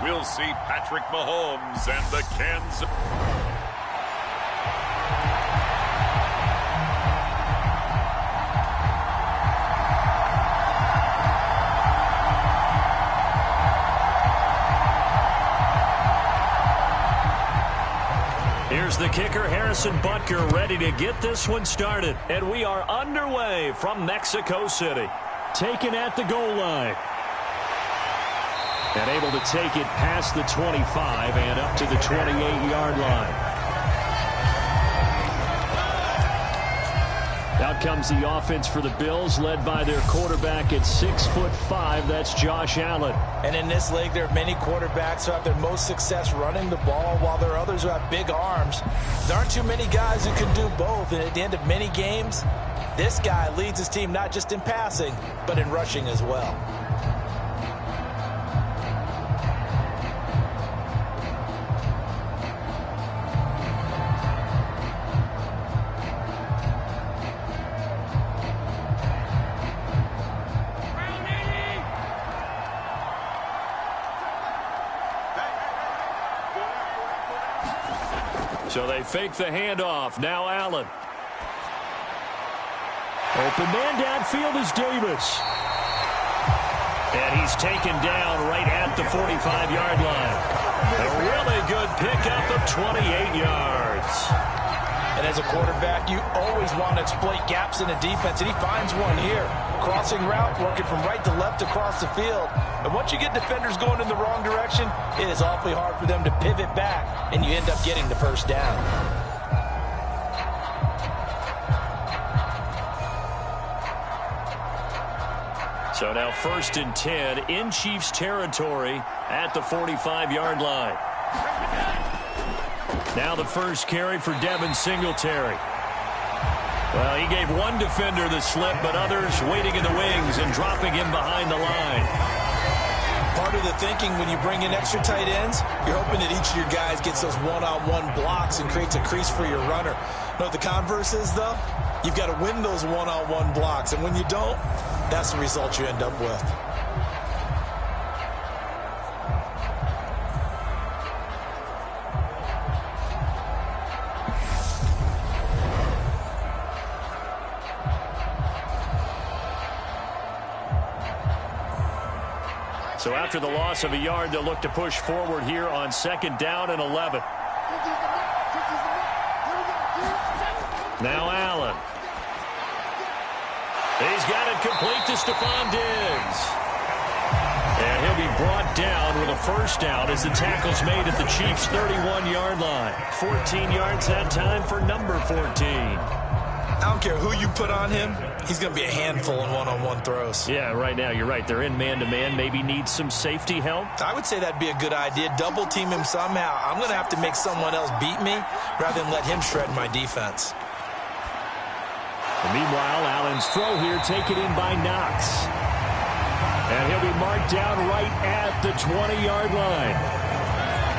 we'll see Patrick Mahomes and the Kansas. Here's the kicker, Harrison Butker, ready to get this one started. And we are underway from Mexico City. Taken at the goal line. And able to take it past the 25 and up to the 28-yard line. Out comes the offense for the Bills, led by their quarterback at 6'5". That's Josh Allen. And in this league, there are many quarterbacks who have their most success running the ball, while there are others who have big arms. There aren't too many guys who can do both, and at the end of many games, this guy leads his team not just in passing, but in rushing as well. So they fake the handoff. Now Allen. Open man downfield is Davis. And he's taken down right at the 45-yard line. A really good pickup of 28 yards. And as a quarterback, you always want to exploit gaps in the defense, and he finds one here. Crossing route, working from right to left across the field. And once you get defenders going in the wrong direction, it is awfully hard for them to pivot back, and you end up getting the first down. So now 1st and 10 in Chiefs territory at the 45-yard line. Now the first carry for Devin Singletary. Well, he gave one defender the slip, but others waiting in the wings and dropping him behind the line. Part of the thinking when you bring in extra tight ends, you're hoping that each of your guys gets those one-on-one blocks and creates a crease for your runner. You know what the converse is, though? You've got to win those one-on-one blocks, and when you don't, that's the result you end up with. So after the loss of a yard, they'll look to push forward here on 2nd down and 11. Now Allen. He's got it complete to Stephon Diggs. And he'll be brought down with a first down as the tackle's made at the Chiefs' 31-yard line. 14 yards that time for number 14. I don't care who you put on him, he's going to be a handful in one-on-one throws. Yeah, right now, you're right. They're in man-to-man. Maybe needs some safety help. I would say that'd be a good idea. Double team him somehow. I'm going to have to make someone else beat me rather than let him shred my defense. And meanwhile, Allen's throw here taken in by Knox. And he'll be marked down right at the 20-yard line.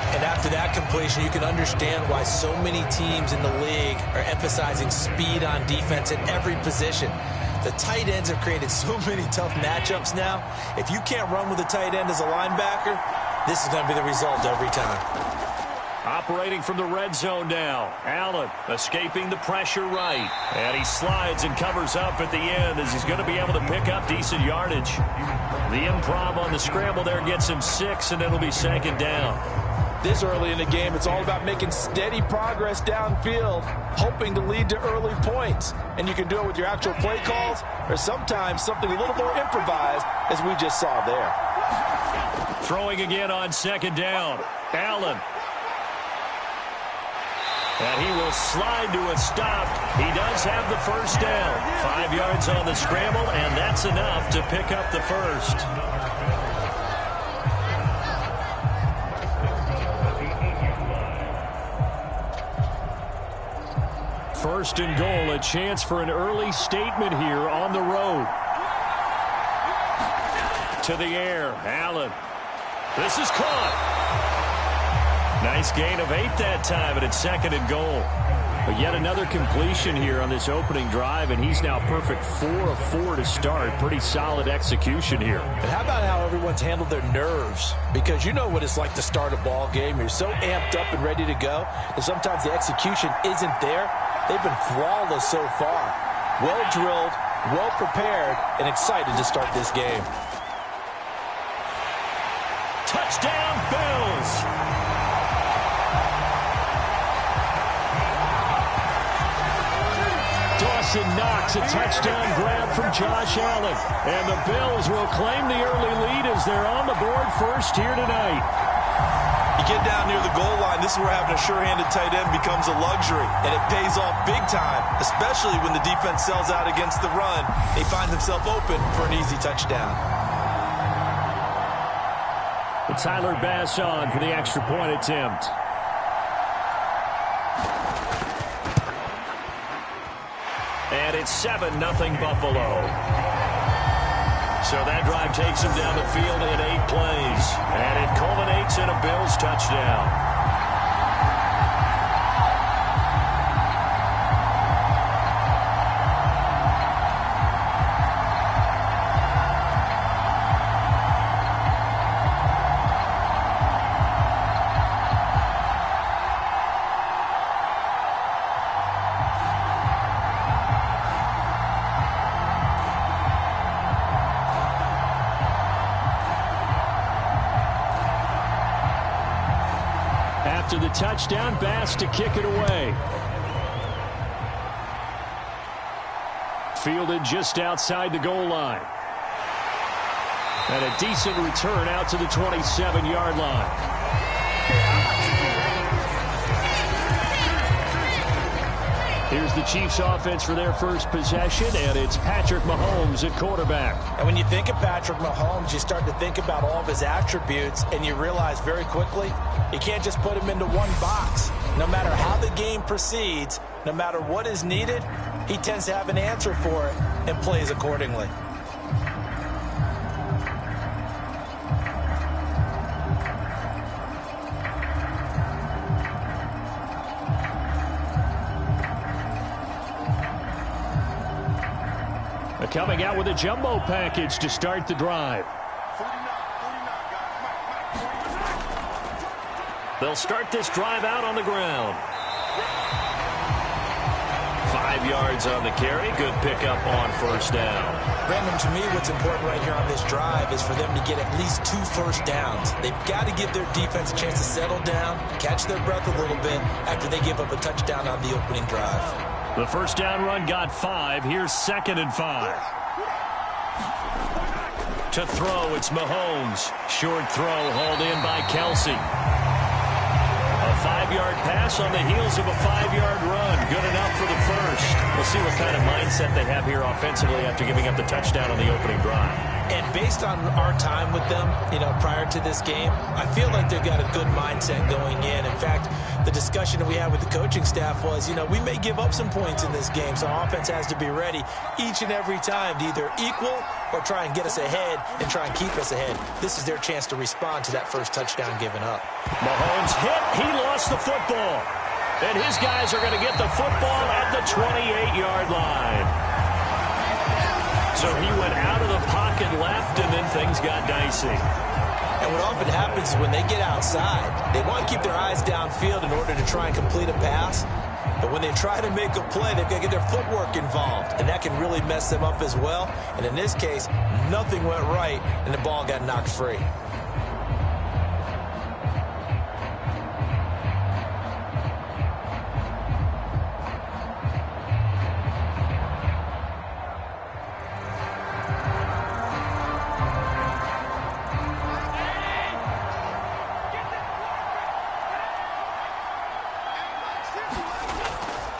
And after that completion, you can understand why so many teams in the league are emphasizing speed on defense at every position. The tight ends have created so many tough matchups now. If you can't run with a tight end as a linebacker, this is going to be the result every time. Operating from the red zone now. Allen escaping the pressure right. And he slides and covers up at the end as he's going to be able to pick up decent yardage. The improv on the scramble there gets him 6, and it'll be 2nd down. This early in the game, it's all about making steady progress downfield, hoping to lead to early points. And you can do it with your actual play calls or sometimes something a little more improvised, as we just saw there. Throwing again on 2nd down. Allen. And he will slide to a stop. He does have the first down. 5 yards on the scramble, and that's enough to pick up the first. 1st and goal, a chance for an early statement here on the road. To the air, Allen. This is caught. Nice gain of 8 that time, and it's 2nd and goal. But yet another completion here on this opening drive, and he's now perfect 4 of 4 to start. Pretty solid execution here. And how about how everyone's handled their nerves? Because you know what it's like to start a ball game. You're so amped up and ready to go, and sometimes the execution isn't there. They've been flawless so far. Well drilled, well prepared, and excited to start this game. Touchdown, Bills! Dawson Knox, a touchdown grab from Josh Allen. And the Bills will claim the early lead as they're on the board first here tonight. You get down near the goal line, this is where having a sure-handed tight end becomes a luxury. And it pays off big time, especially when the defense sells out against the run. He finds himself open for an easy touchdown. Tyler Bass on for the extra point attempt. And it's 7-0 Buffalo. So that drive takes them down the field in 8 plays. And it culminates in a Bills touchdown. After the touchdown, Bass to kick it away. Fielded just outside the goal line. And a decent return out to the 27-yard line. Here's the Chiefs offense for their first possession, and it's Patrick Mahomes at quarterback. And when you think of Patrick Mahomes, you start to think about all of his attributes, and you realize very quickly you can't just put him into one box. No matter how the game proceeds, no matter what is needed, he tends to have an answer for it and plays accordingly. Coming out with a jumbo package to start the drive. They'll start this drive out on the ground. 5 yards on the carry. Good pickup on first down. Brandon, to me, what's important right here on this drive is for them to get at least 2 first downs. They've got to give their defense a chance to settle down, catch their breath a little bit after they give up a touchdown on the opening drive. The first down run got 5. Here's 2nd and 5. To throw, it's Mahomes. Short throw, hauled in by Kelsey. A 5-yard pass on the heels of a 5-yard run. Good enough for the first. We'll see what kind of mindset they have here offensively after giving up the touchdown on the opening drive. And based on our time with them, prior to this game, I feel like they've got a good mindset going in. In fact, the discussion that we had with the coaching staff was, we may give up some points in this game, so our offense has to be ready each and every time to either equal or try and get us ahead and try and keep us ahead. This is their chance to respond to that first touchdown given up. Mahomes hit. He lost the football. And his guys are going to get the football at the 28-yard line. So he went out of the pocket left, and then things got dicey. And what often happens is when they get outside, they want to keep their eyes downfield in order to try and complete a pass. But when they try to make a play, they've got to get their footwork involved, and that can really mess them up as well. And in this case, nothing went right, and the ball got knocked free.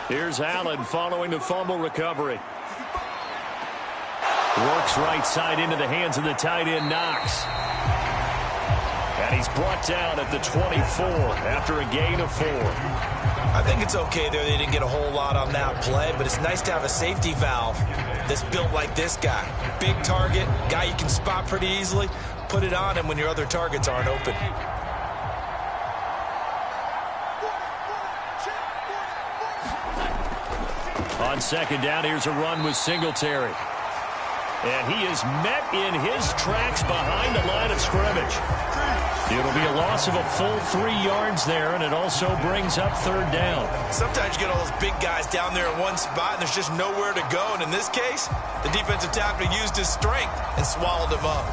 Here's Allen following the fumble recovery. Works right side into the hands of the tight end, Knox. And he's brought down at the 24 after a gain of 4. I think it's okay there. They didn't get a whole lot on that play, but it's nice to have a safety valve that's built like this guy. Big target, guy you can spot pretty easily. Put it on him when your other targets aren't open. On second down, here's a run with Singletary. And he is met in his tracks behind the line of scrimmage. It'll be a loss of a full 3 yards there, and it also brings up third down. Sometimes you get all those big guys down there in one spot, and there's just nowhere to go. And in this case, the defensive tackle used his strength and swallowed him up.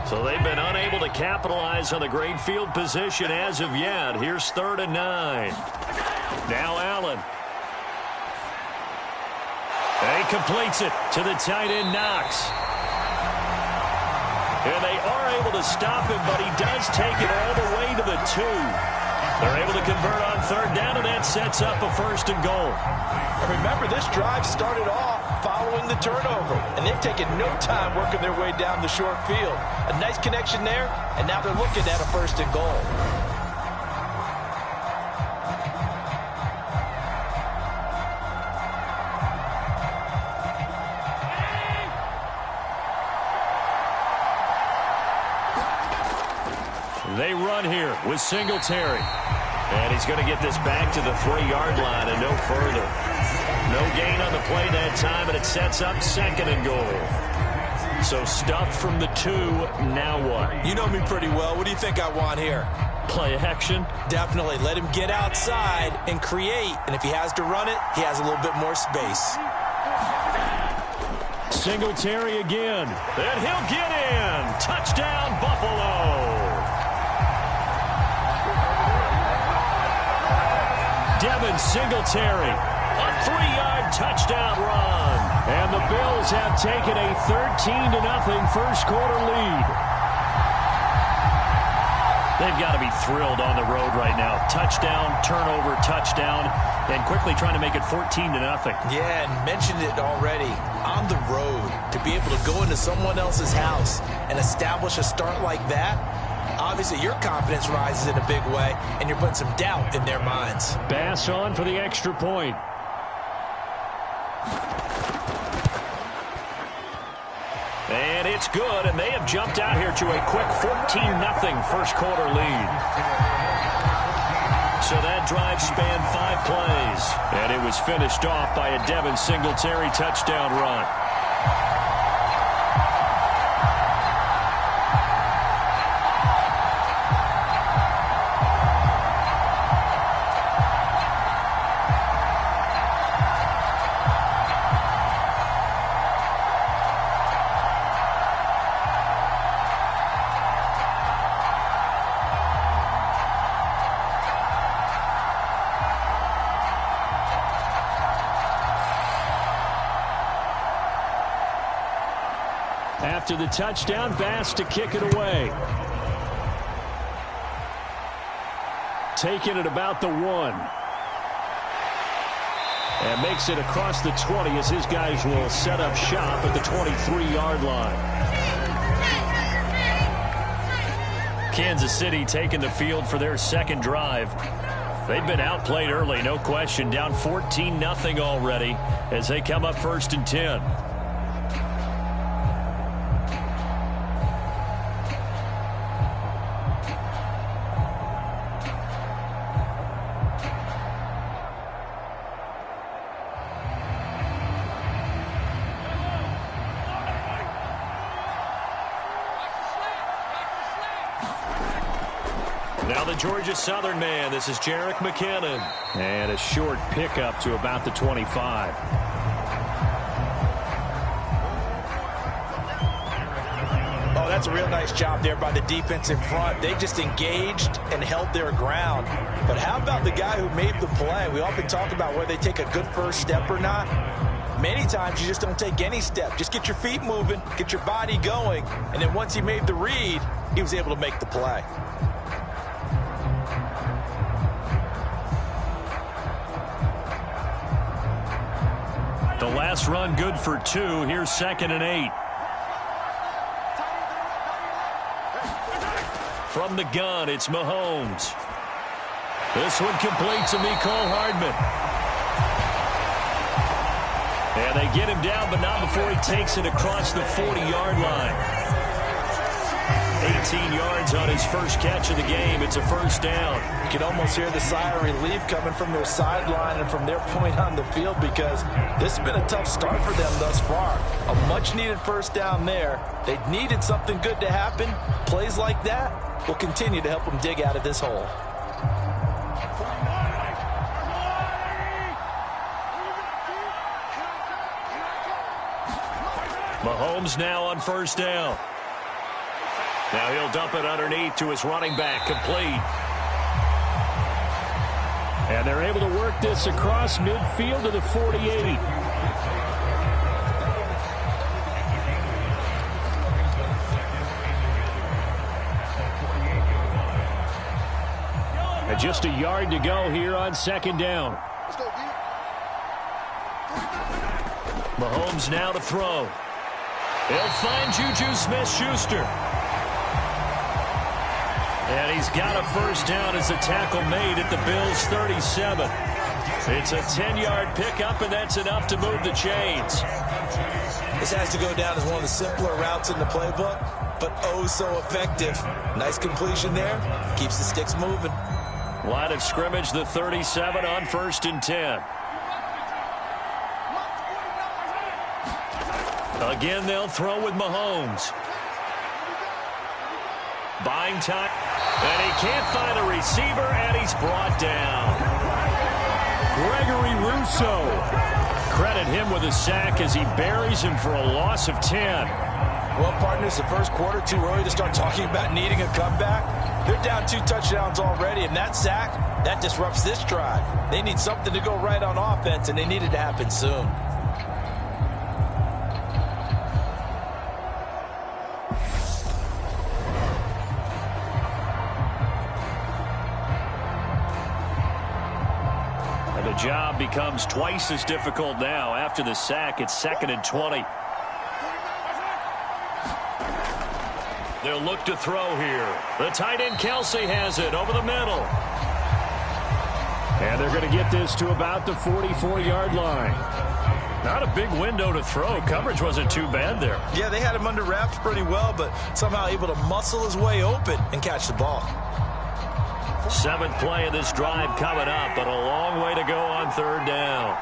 So they've been unable to capitalize on the great field position as of yet. Here's 3rd and 9. Now Allen. And he completes it to the tight end, Knox. And they are able to stop him, but he does take it all the way to the 2. They're able to convert on 3rd down, and that sets up a 1st and goal. And remember, this drive started off following the turnover, and they've taken no time working their way down the short field. A nice connection there, and now they're looking at a 1st and goal. They run here with Singletary. And he's going to get this back to the 3-yard line and no further. No gain on the play that time, and it sets up 2nd and goal. So stuffed from the 2, now what? You know me pretty well. What do you think I want here? Play action? Definitely. Let him get outside and create. And if he has to run it, he has a little bit more space. Singletary again. And he'll get in. Touchdown, Buffalo. Devin Singletary, a 3-yard touchdown run. And the Bills have taken a 13-0 first quarter lead. They've got to be thrilled on the road right now. Touchdown, turnover, touchdown, and quickly trying to make it 14-0. Yeah, and mentioned it already. On the road, to be able to go into someone else's house and establish a start like that, obviously your confidence rises in a big way, and you're putting some doubt in their minds. Bass on for the extra point. And it's good, and they have jumped out here to a quick 14-0 first quarter lead. So that drive spanned 5 plays, and it was finished off by a Devin Singletary touchdown run. After the touchdown, Bass to kick it away. Taking it about the 1. And makes it across the 20 as his guys will set up shop at the 23-yard line. Kansas City taking the field for their second drive. They've been outplayed early, no question. Down 14-0 already as they come up 1st and 10. Now the Georgia Southern man. This is Jerick McKinnon. And a short pickup to about the 25. Oh, that's a real nice job there by the defensive front. They just engaged and held their ground. But how about the guy who made the play? We often talk about whether they take a good first step or not. Many times you just don't take any step. Just get your feet moving, get your body going, and then once he made the read, he was able to make the play. The last run good for 2. Here's 2nd and 8. From the gun, it's Mahomes. This one complete to Mecole Hardman. And they get him down, but not before he takes it across the 40-yard line. 18 yards on his first catch of the game. It's a first down. You can almost hear the sigh of relief coming from their sideline and from their point on the field, because this has been a tough start for them thus far. A much-needed first down there. They needed something good to happen. Plays like that will continue to help them dig out of this hole. Mahomes now on first down. Now he'll dump it underneath to his running back, complete. And they're able to work this across midfield to the 48. And just a yard to go here on second down. Mahomes now to throw. He'll find Juju Smith-Schuster. And he's got a first down as a tackle made at the Bills' 37. It's a 10-yard pickup, and that's enough to move the chains. This has to go down as one of the simpler routes in the playbook, but oh so effective. Nice completion there. Keeps the sticks moving. Line of scrimmage, the 37 on first and 10. Again, they'll throw with Mahomes. Buying time. And he can't find a receiver, and he's brought down. Gregory Rousseau. Credit him with a sack as he buries him for a loss of 10. Well, partners, the first quarter too early to start talking about needing a comeback. They're down 2 touchdowns already, and that sack, that disrupts this drive. They need something to go right on offense, and they need it to happen soon. The job becomes twice as difficult now. After the sack, it's 2nd and 20. They'll look to throw here. The tight end Kelsey has it over the middle. And they're going to get this to about the 44-yard line. Not a big window to throw. Coverage wasn't too bad there. Yeah, they had him under wraps pretty well, but somehow able to muscle his way open and catch the ball. 7th play of this drive coming up, but a long way to go on third down.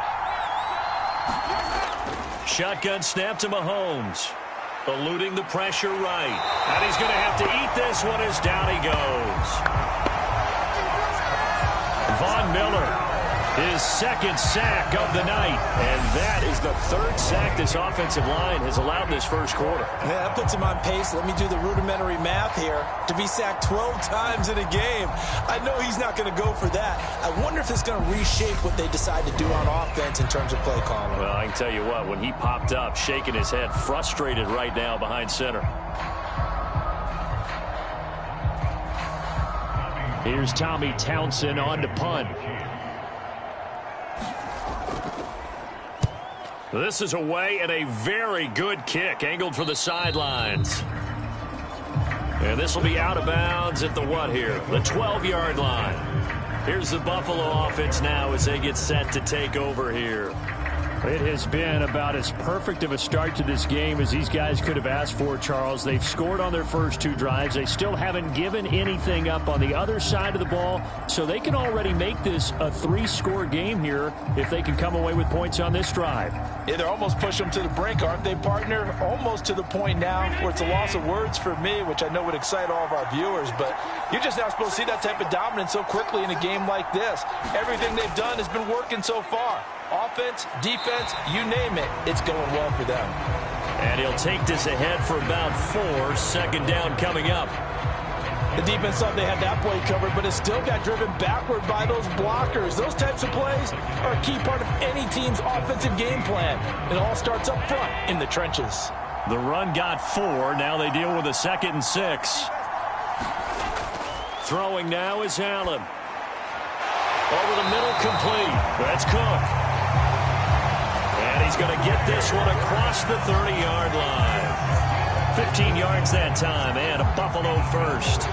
Shotgun snap to Mahomes. Eluding the pressure right. And he's going to have to eat this one as down he goes. Von Miller, his 2nd sack of the night. And that is the 3rd sack this offensive line has allowed this first quarter. Man, that puts him on pace. Let me do the rudimentary math here. To be sacked 12 times in a game, I know he's not going to go for that. I wonder if it's going to reshape what they decide to do on offense in terms of play calling. Well, I can tell you what, when he popped up, shaking his head, frustrated right now behind center. Here's Tommy Townsend on to punt. This is away, and a very good kick angled for the sidelines. And this will be out of bounds at the what here? The 12-yard line. Here's the Buffalo offense now as they get set to take over here. It has been about as perfect of a start to this game as these guys could have asked for, Charles. They've scored on their first 2 drives. They still haven't given anything up on the other side of the ball, so they can already make this a 3-score game here if they can come away with points on this drive. Yeah, they're almost pushing them to the brink, aren't they, partner? Almost to the point now where it's a loss of words for me, which I know would excite all of our viewers, but you're just not supposed to see that type of dominance so quickly in a game like this. Everything they've done has been working so far. Offense, defense, you name it, it's going well for them. And he'll take this ahead for about 4. 2nd down coming up. The defense thought they had that play covered, but it still got driven backward by those blockers. Those types of plays are a key part of any team's offensive game plan. It all starts up front in the trenches. The run got 4. Now they deal with a 2nd and 6. Throwing now is Allen. Over the middle, complete. That's Cook. And he's going to get this one across the 30-yard line. 15 yards that time, and a Buffalo first.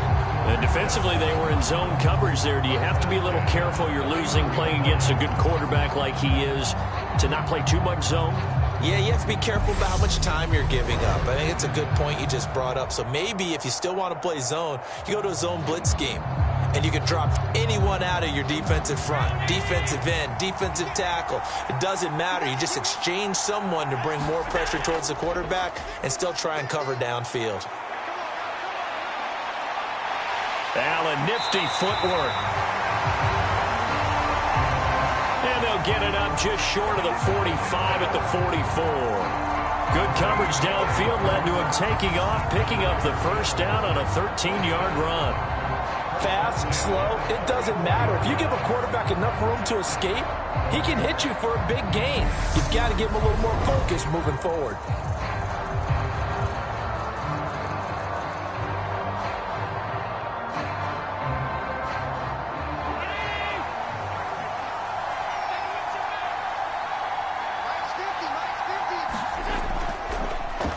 And defensively, they were in zone coverage there. Do you have to be a little careful you're losing playing against a good quarterback like he is to not play too much zone? Yeah, you have to be careful about how much time you're giving up. I think it's a good point you just brought up. So maybe if you still want to play zone, you go to a zone blitz scheme. And you can drop anyone out of your defensive front, defensive end, defensive tackle. It doesn't matter. You just exchange someone to bring more pressure towards the quarterback and still try and cover downfield. Allen, nifty footwork. And they'll get it up just short of the 45 at the 44. Good coverage downfield led to him taking off, picking up the first down on a 13-yard run. Fast, slow, it doesn't matter. If you give a quarterback enough room to escape, he can hit you for a big gain. You've got to give him a little more focus moving forward.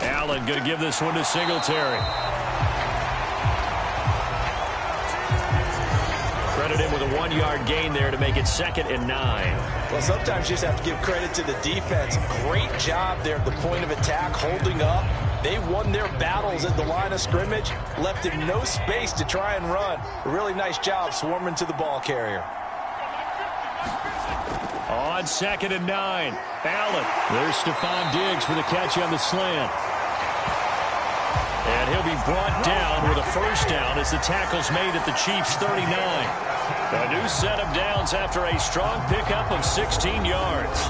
Allen going to give this one to Singletary. Credited with a 1-yard gain there to make it 2nd and 9. Well, sometimes you just have to give credit to the defense. Great job there at the point of attack, holding up. They won their battles at the line of scrimmage, left him no space to try and run. A really nice job swarming to the ball carrier. On 2nd and 9, Allen. There's Stephon Diggs for the catch on the slant. And he'll be brought down with a first down as the tackle's made at the Chiefs' 39. A new set of downs after a strong pickup of 16 yards.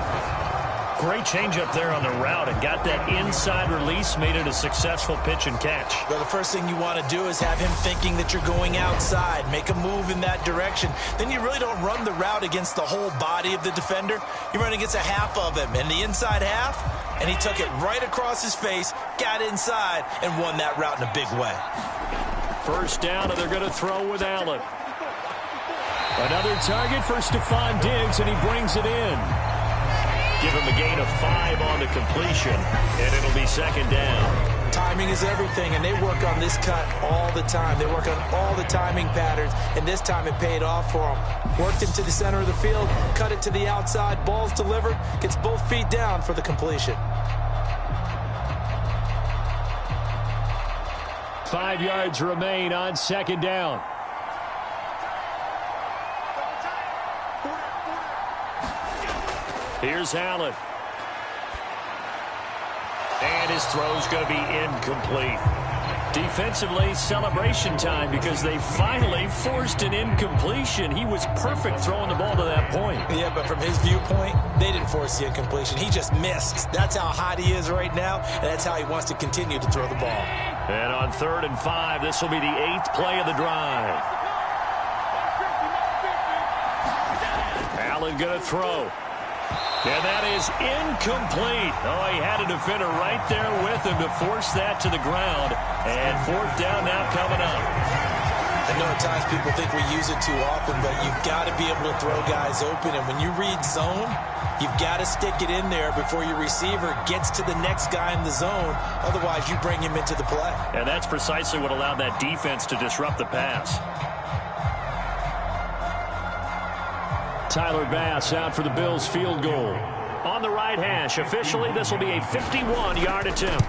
Great change up there on the route and got that inside release, made it a successful pitch and catch. Well, the first thing you want to do is have him thinking that you're going outside, make a move in that direction. Then you really don't run the route against the whole body of the defender. You run against a half of him, and the inside half, and he took it right across his face, got inside, and won that route in a big way. First down, and they're going to throw with Allen. Another target for Stephon Diggs, and he brings it in. Give him a gain of 5 on the completion, and it'll be 2nd down. Timing is everything, and they work on this cut all the time. They work on all the timing patterns, and this time it paid off for them. Worked him to the center of the field, cut it to the outside, ball's delivered, gets both feet down for the completion. 5 yards remain on 2nd down. Here's Allen. And his throw's going to be incomplete. Defensively, celebration time because they finally forced an incompletion. He was perfect throwing the ball to that point. Yeah, but from his viewpoint, they didn't force the incompletion. He just missed. That's how hot he is right now, and that's how he wants to continue to throw the ball. And on 3rd and 5, this will be the 8th play of the drive. Allen going to throw. And that is incomplete. Oh, he had a defender right there with him to force that to the ground. And 4th down now coming up. I know at times people think we use it too often, but you've got to be able to throw guys open. And when you read zone, you've got to stick it in there before your receiver gets to the next guy in the zone. Otherwise, you bring him into the play. And that's precisely what allowed that defense to disrupt the pass. Tyler Bass out for the Bills field goal. On the right hash, officially this will be a 51-yard attempt.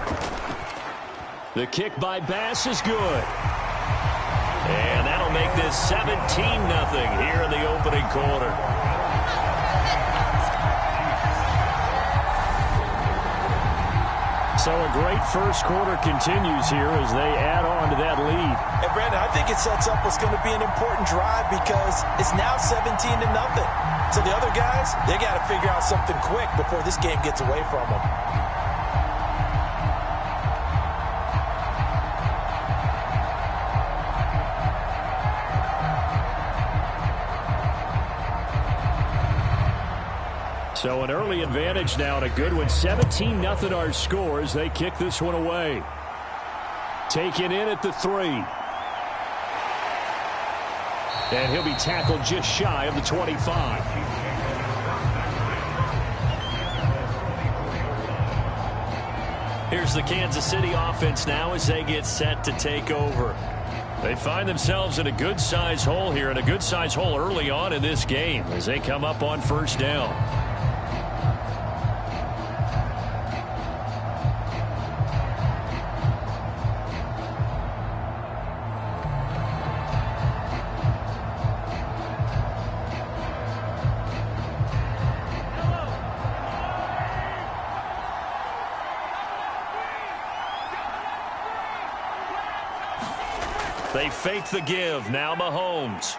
The kick by Bass is good. And that'll make this 17-0 here in the opening quarter. So a great first quarter continues here as they add on to that lead. And Brandon, I think it sets up what's going to be an important drive because it's now 17-0. So the other guys, they got to figure out something quick before this game gets away from them. So an early advantage now and a good one. 17-0 our score as they kick this one away. Taken in at the 3. And he'll be tackled just shy of the 25. Here's the Kansas City offense now as they get set to take over. They find themselves in a good-sized hole here, and a good-sized hole early on in this game as they come up on first down. They fake the give. Now Mahomes.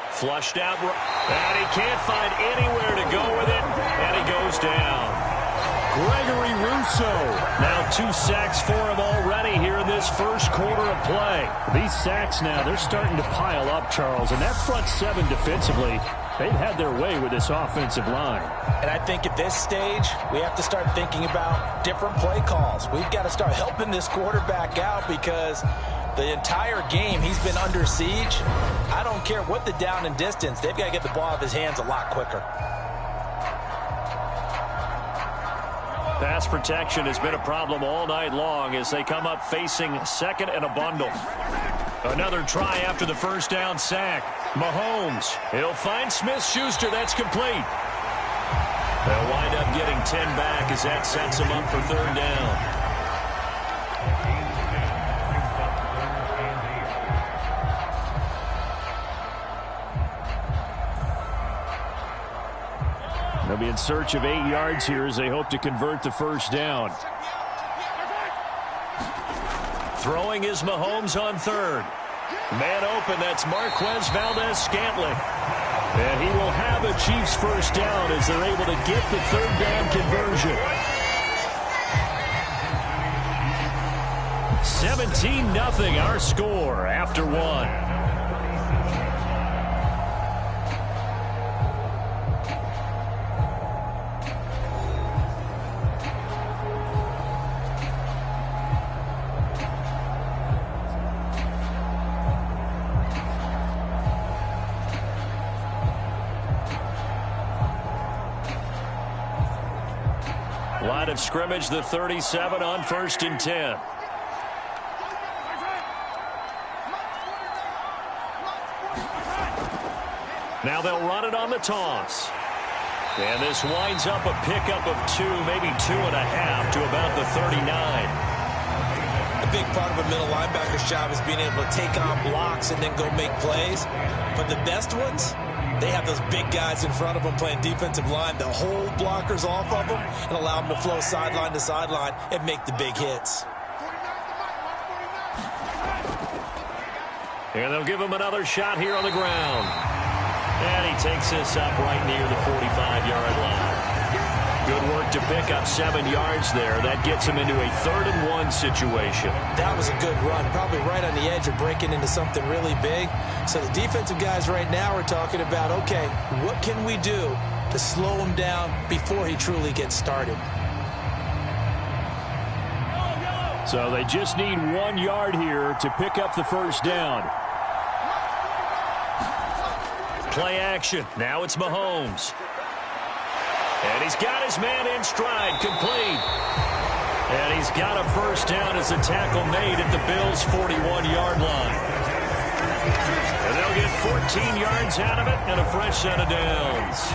Flushed out. And he can't find anywhere to go with it. And he goes down. Gregory Rousseau. Now 2 sacks for him already here in this first quarter of play. These sacks now, they're starting to pile up, Charles. And that front 7 defensively, they've had their way with this offensive line. And I think at this stage, we have to start thinking about different play calls. We've got to start helping this quarterback out because the entire game he's been under siege. I don't care what the down and distance. They've got to get the ball out of his hands a lot quicker. Pass protection has been a problem all night long as they come up facing second and a bundle. Another try after the first down sack. Mahomes. He'll find Smith-Schuster. That's complete. They'll wind up getting 10 back as that sets them up for third down. They'll be in search of 8 yards here as they hope to convert the first down. Throwing is Mahomes on third. Man open, that's Marquez Valdez-Scantling. And he will have a Chiefs first down as they're able to get the third down conversion. 17-0 our score after 1. Line of scrimmage, the 37 on 1st and 10. Now they'll run it on the toss. And this winds up a pickup of 2, maybe 2.5 to about the 39. A big part of a middle linebacker's job is being able to take on blocks and then go make plays. But the best ones, they have those big guys in front of them playing defensive line to hold blockers off of them and allow them to flow sideline to sideline and make the big hits. And they'll give him another shot here on the ground. And he takes this up right near the 45-yard line. Good work to pick up 7 yards there. That gets him into a 3rd and 1 situation. That was a good run, probably right on the edge of breaking into something really big. So the defensive guys right now are talking about, okay, what can we do to slow him down before he truly gets started? So they just need 1 yard here to pick up the first down. Play action. Now it's Mahomes. And he's got his man in stride, complete. And he's got a first down as a tackle made at the Bills' 41-yard line. And they'll get 14 yards out of it and a fresh set of downs.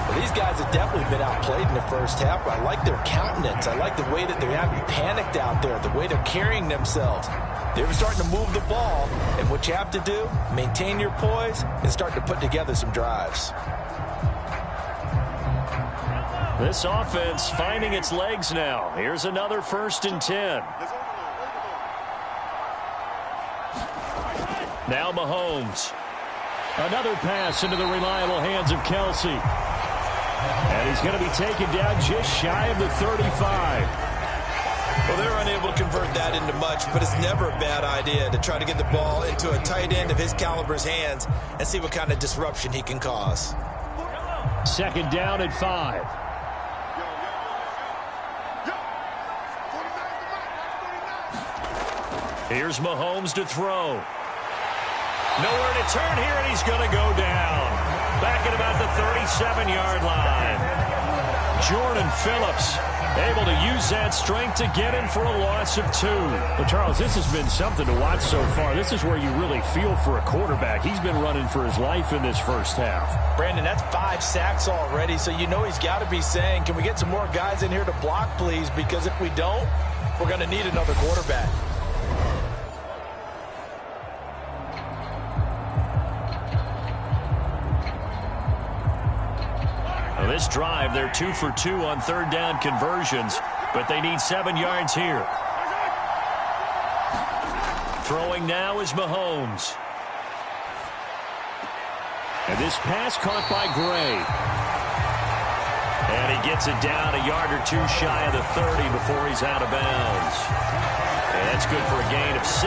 Well, these guys have definitely been outplayed in the first half, but I like their countenance. I like the way that they're having panicked out there, the way they're carrying themselves. They're starting to move the ball, and what you have to do, maintain your poise and start to put together some drives. This offense finding its legs now. Here's another 1st and 10. Now Mahomes. Another pass into the reliable hands of Kelsey. And he's going to be taken down just shy of the 35. Well, they're unable to convert that into much, but it's never a bad idea to try to get the ball into a tight end of his caliber's hands and see what kind of disruption he can cause. 2nd down at 5. Here's Mahomes to throw. Nowhere to turn here, and he's going to go down. Back at about the 37-yard line. Jordan Phillips able to use that strength to get in for a loss of 2. Well, Charles, this has been something to watch so far. This is where you really feel for a quarterback. He's been running for his life in this first half. Brandon, that's 5 sacks already, so you know he's got to be saying, can we get some more guys in here to block, please? Because if we don't, we're going to need another quarterback. Well, this drive, they're 2 for 2 on third down conversions, but they need 7 yards here. Throwing now is Mahomes. And this pass caught by Gray. And he gets it down a yard or 2 shy of the 30 before he's out of bounds. And that's good for a gain of 6,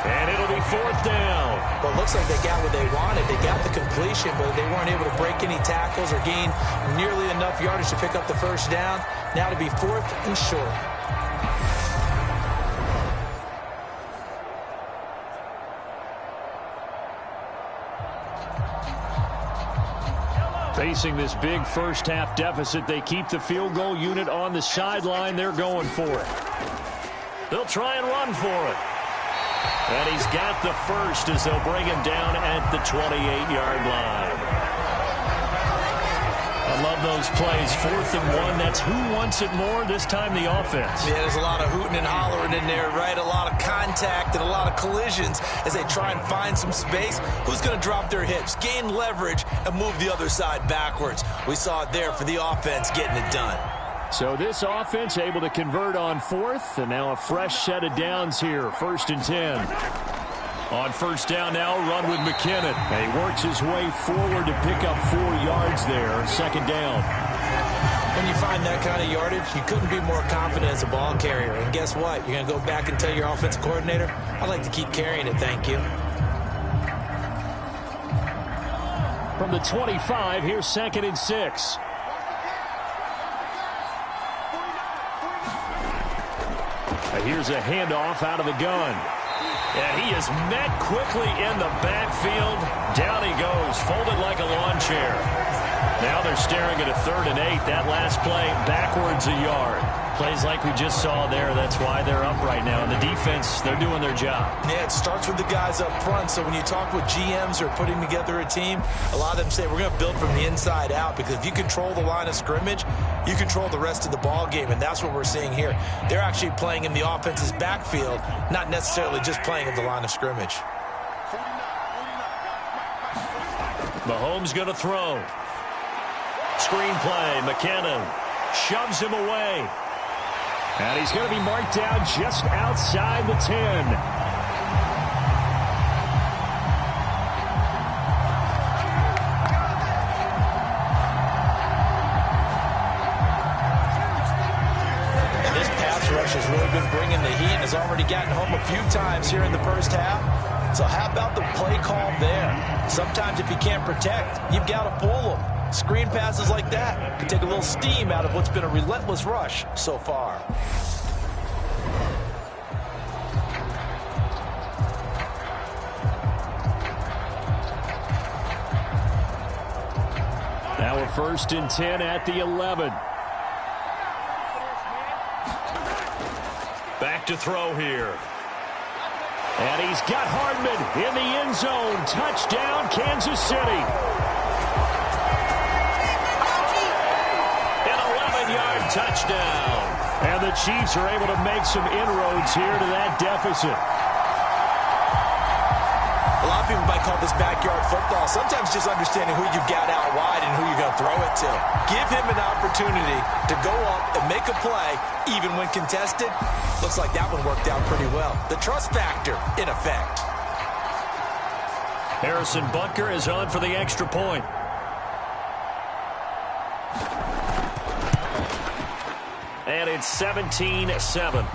and it'll be 4th down. Well, it looks like they got what they wanted. They got the completion, but they weren't able to break any tackles or gain nearly enough yardage to pick up the first down. Now to be 4th and short. Facing this big first half deficit, they keep the field goal unit on the sideline. They're going for it. They'll try and run for it. And he's got the first as they'll bring him down at the 28-yard line. I love those plays. 4th and 1. That's who wants it more, this time the offense. Yeah, there's a lot of hooting and hollering in there, right? A lot of contact and a lot of collisions as they try and find some space. Who's going to drop their hips, gain leverage, and move the other side backwards? We saw it there for the offense getting it done. So this offense able to convert on 4th, and now a fresh set of downs here. 1st and 10. On first down now, run with McKinnon. And he works his way forward to pick up 4 yards there. 2nd down. When you find that kind of yardage, you couldn't be more confident as a ball carrier. And guess what? You're going to go back and tell your offensive coordinator, I'd like to keep carrying it, thank you. From the 25, here's 2nd and 6. Here's a handoff out of the gun. And he is met quickly in the backfield. Down he goes, folded like a lawn chair. Now they're staring at a 3rd and 8. That last play, backwards a yard. Plays like we just saw there. That's why they're up right now. And the defense, they're doing their job. Yeah, it starts with the guys up front. So when you talk with GMs who are putting together a team, a lot of them say we're going to build from the inside out, because if you control the line of scrimmage, you control the rest of the ball game, and that's what we're seeing here. They're actually playing in the offense's backfield, not necessarily just playing at the line of scrimmage. Mahomes going to throw. Screen play, McKinnon shoves him away. And he's going to be marked down just outside the 10. And this pass rush has really been bringing the heat and has already gotten home a few times here in the first half. So how about the play call there? Sometimes if you can't protect, you've got to fool them. Screen passes like that can take a little steam out of what's been a relentless rush so far. Now a 1st and 10 at the 11. Back to throw here. And he's got Hardman in the end zone. Touchdown, Kansas City. An 11-yard touchdown. And the Chiefs are able to make some inroads here to that deficit. A lot of people might call this backyard football. Sometimes just understanding who you've got out wide and who you're going to throw it to. Give him an opportunity to go up and make a play, even when contested. Looks like that one worked out pretty well. The trust factor in effect. Harrison Butker is on for the extra point. And it's 17-7.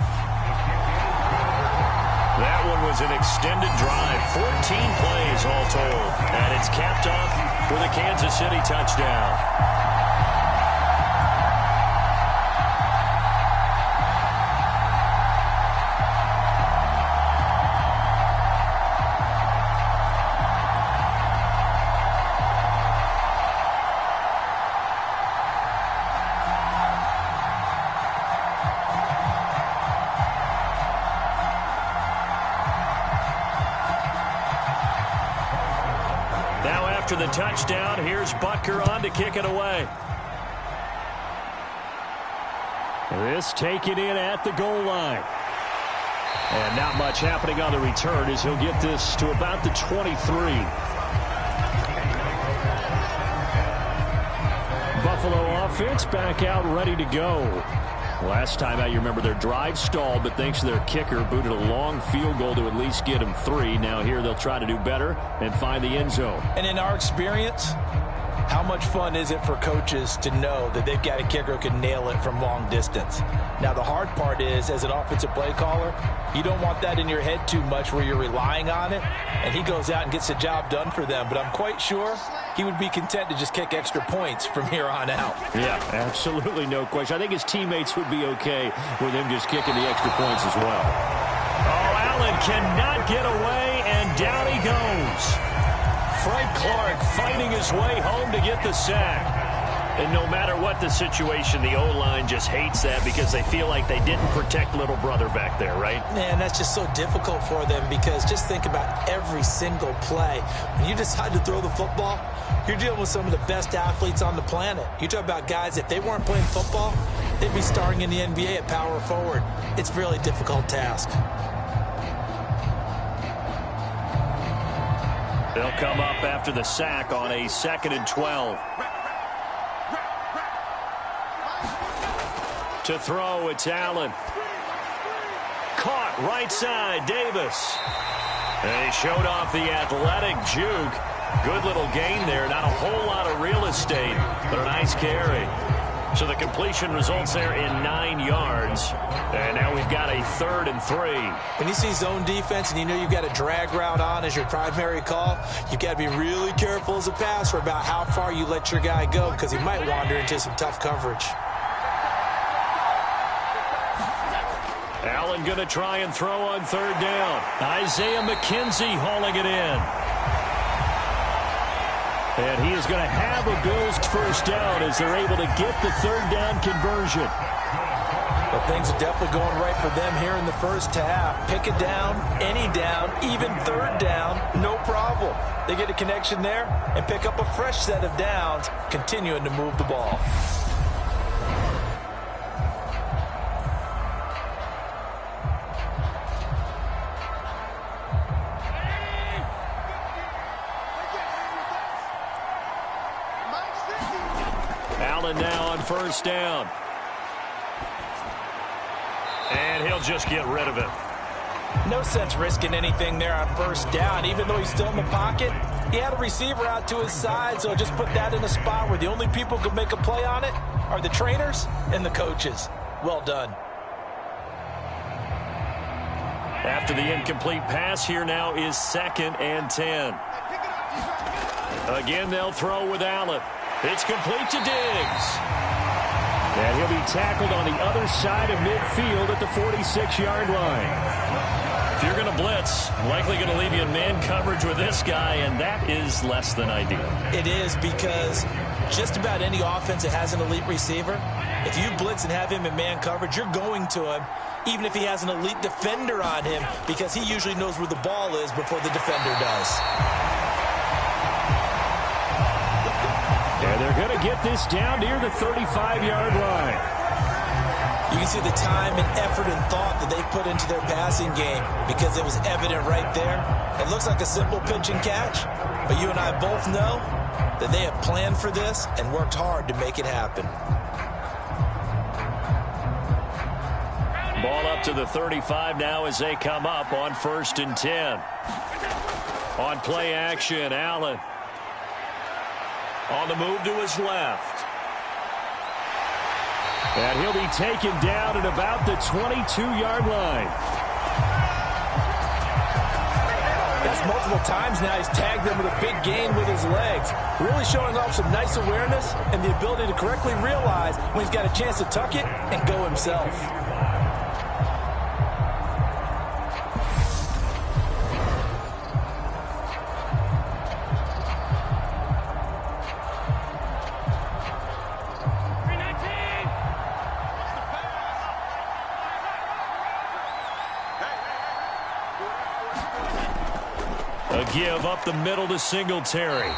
That one was an extended drive. 14 plays all told. And it's capped off with a Kansas City touchdown. after the touchdown. Here's Butker on to kick it away. This taken in at the goal line. And not much happening on the return as he'll get this to about the 23. Buffalo offense back out ready to go. Last time out, you remember their drive stalled, but thanks to their kicker, booted a long field goal to at least get them 3. Now here they'll try to do better and find the end zone. And in our experience, how much fun is it for coaches to know that they've got a kicker who can nail it from long distance? Now, the hard part is, as an offensive play caller, you don't want that in your head too much where you're relying on it, and he goes out and gets the job done for them. But I'm quite sure he would be content to just kick extra points from here on out. Yeah, absolutely no question. I think his teammates would be okay with him just kicking the extra points as well. Oh, Allen cannot get away, and down he goes. Frank Clark fighting his way home to get the sack. And no matter what the situation, the O-line just hates that because they feel like they didn't protect little brother back there, right? Man, that's just so difficult for them because just think about every single play. When you decide to throw the football, you're dealing with some of the best athletes on the planet. You talk about guys, if they weren't playing football, they'd be starring in the NBA at power forward. It's a really difficult task. They'll come up after the sack on a 2nd and 12. To throw, it's Allen. Caught right side, Davis. And he showed off the athletic juke. Good little gain there. Not a whole lot of real estate, but a nice carry. So the completion results there in 9 yards. And now we've got a 3rd and 3. When you see zone defense and you know you've got a drag route on as your primary call, you've got to be really careful as a passer about how far you let your guy go because he might wander into some tough coverage. Allen going to try and throw on 3rd down. Isaiah McKenzie hauling it in. And he is going to have a Bills first down as they're able to get the 3rd down conversion. But things are definitely going right for them here in the first half. Pick it down, any down, even 3rd down, no problem. They get a connection there and pick up a fresh set of downs, continuing to move the ball. Allen now on 1st down. And he'll just get rid of it. No sense risking anything there on 1st down. Even though he's still in the pocket, he had a receiver out to his side, so just put that in a spot where the only people who can make a play on it are the trainers and the coaches. Well done. After the incomplete pass, here now is 2nd and 10. Again, they'll throw with Allen. It's complete to Diggs. And he'll be tackled on the other side of midfield at the 46-yard line. If you're going to blitz, likely going to leave you in man coverage with this guy, and that is less than ideal. It is because just about any offense that has an elite receiver, if you blitz and have him in man coverage, you're going to him, even if he has an elite defender on him, because he usually knows where the ball is before the defender does. And they're going to get this down near the 35-yard line. You can see the time and effort and thought that they put into their passing game because it was evident right there. It looks like a simple pitch and catch, but you and I both know that they have planned for this and worked hard to make it happen. Ball up to the 35 now as they come up on 1st and 10. On play action, Allen. On the move to his left. And he'll be taken down at about the 22-yard line. That's multiple times now he's tagged them with a big gain with his legs. Really showing off some nice awareness and the ability to correctly realize when he's got a chance to tuck it and go himself. A give up the middle to Singletary.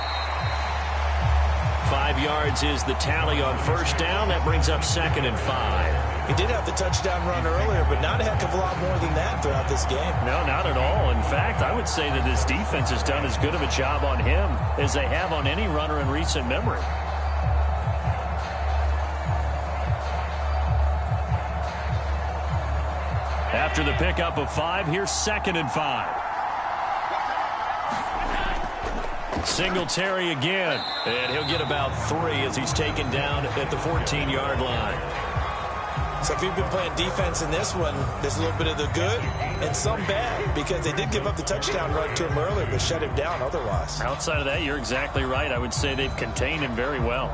5 yards is the tally on first down. That brings up 2nd and 5. He did have the touchdown run earlier, but not a heck of a lot more than that throughout this game. No, not at all. In fact, I would say that this defense has done as good of a job on him as they have on any runner in recent memory. After the pickup of 5, here's 2nd and 5. Singletary again, and he'll get about 3 as he's taken down at the 14-yard line. So if you've been playing defense in this one, there's a little bit of the good and some bad, because they did give up the touchdown run to him earlier, but shut him down otherwise. Outside of that, you're exactly right. I would say they've contained him very well.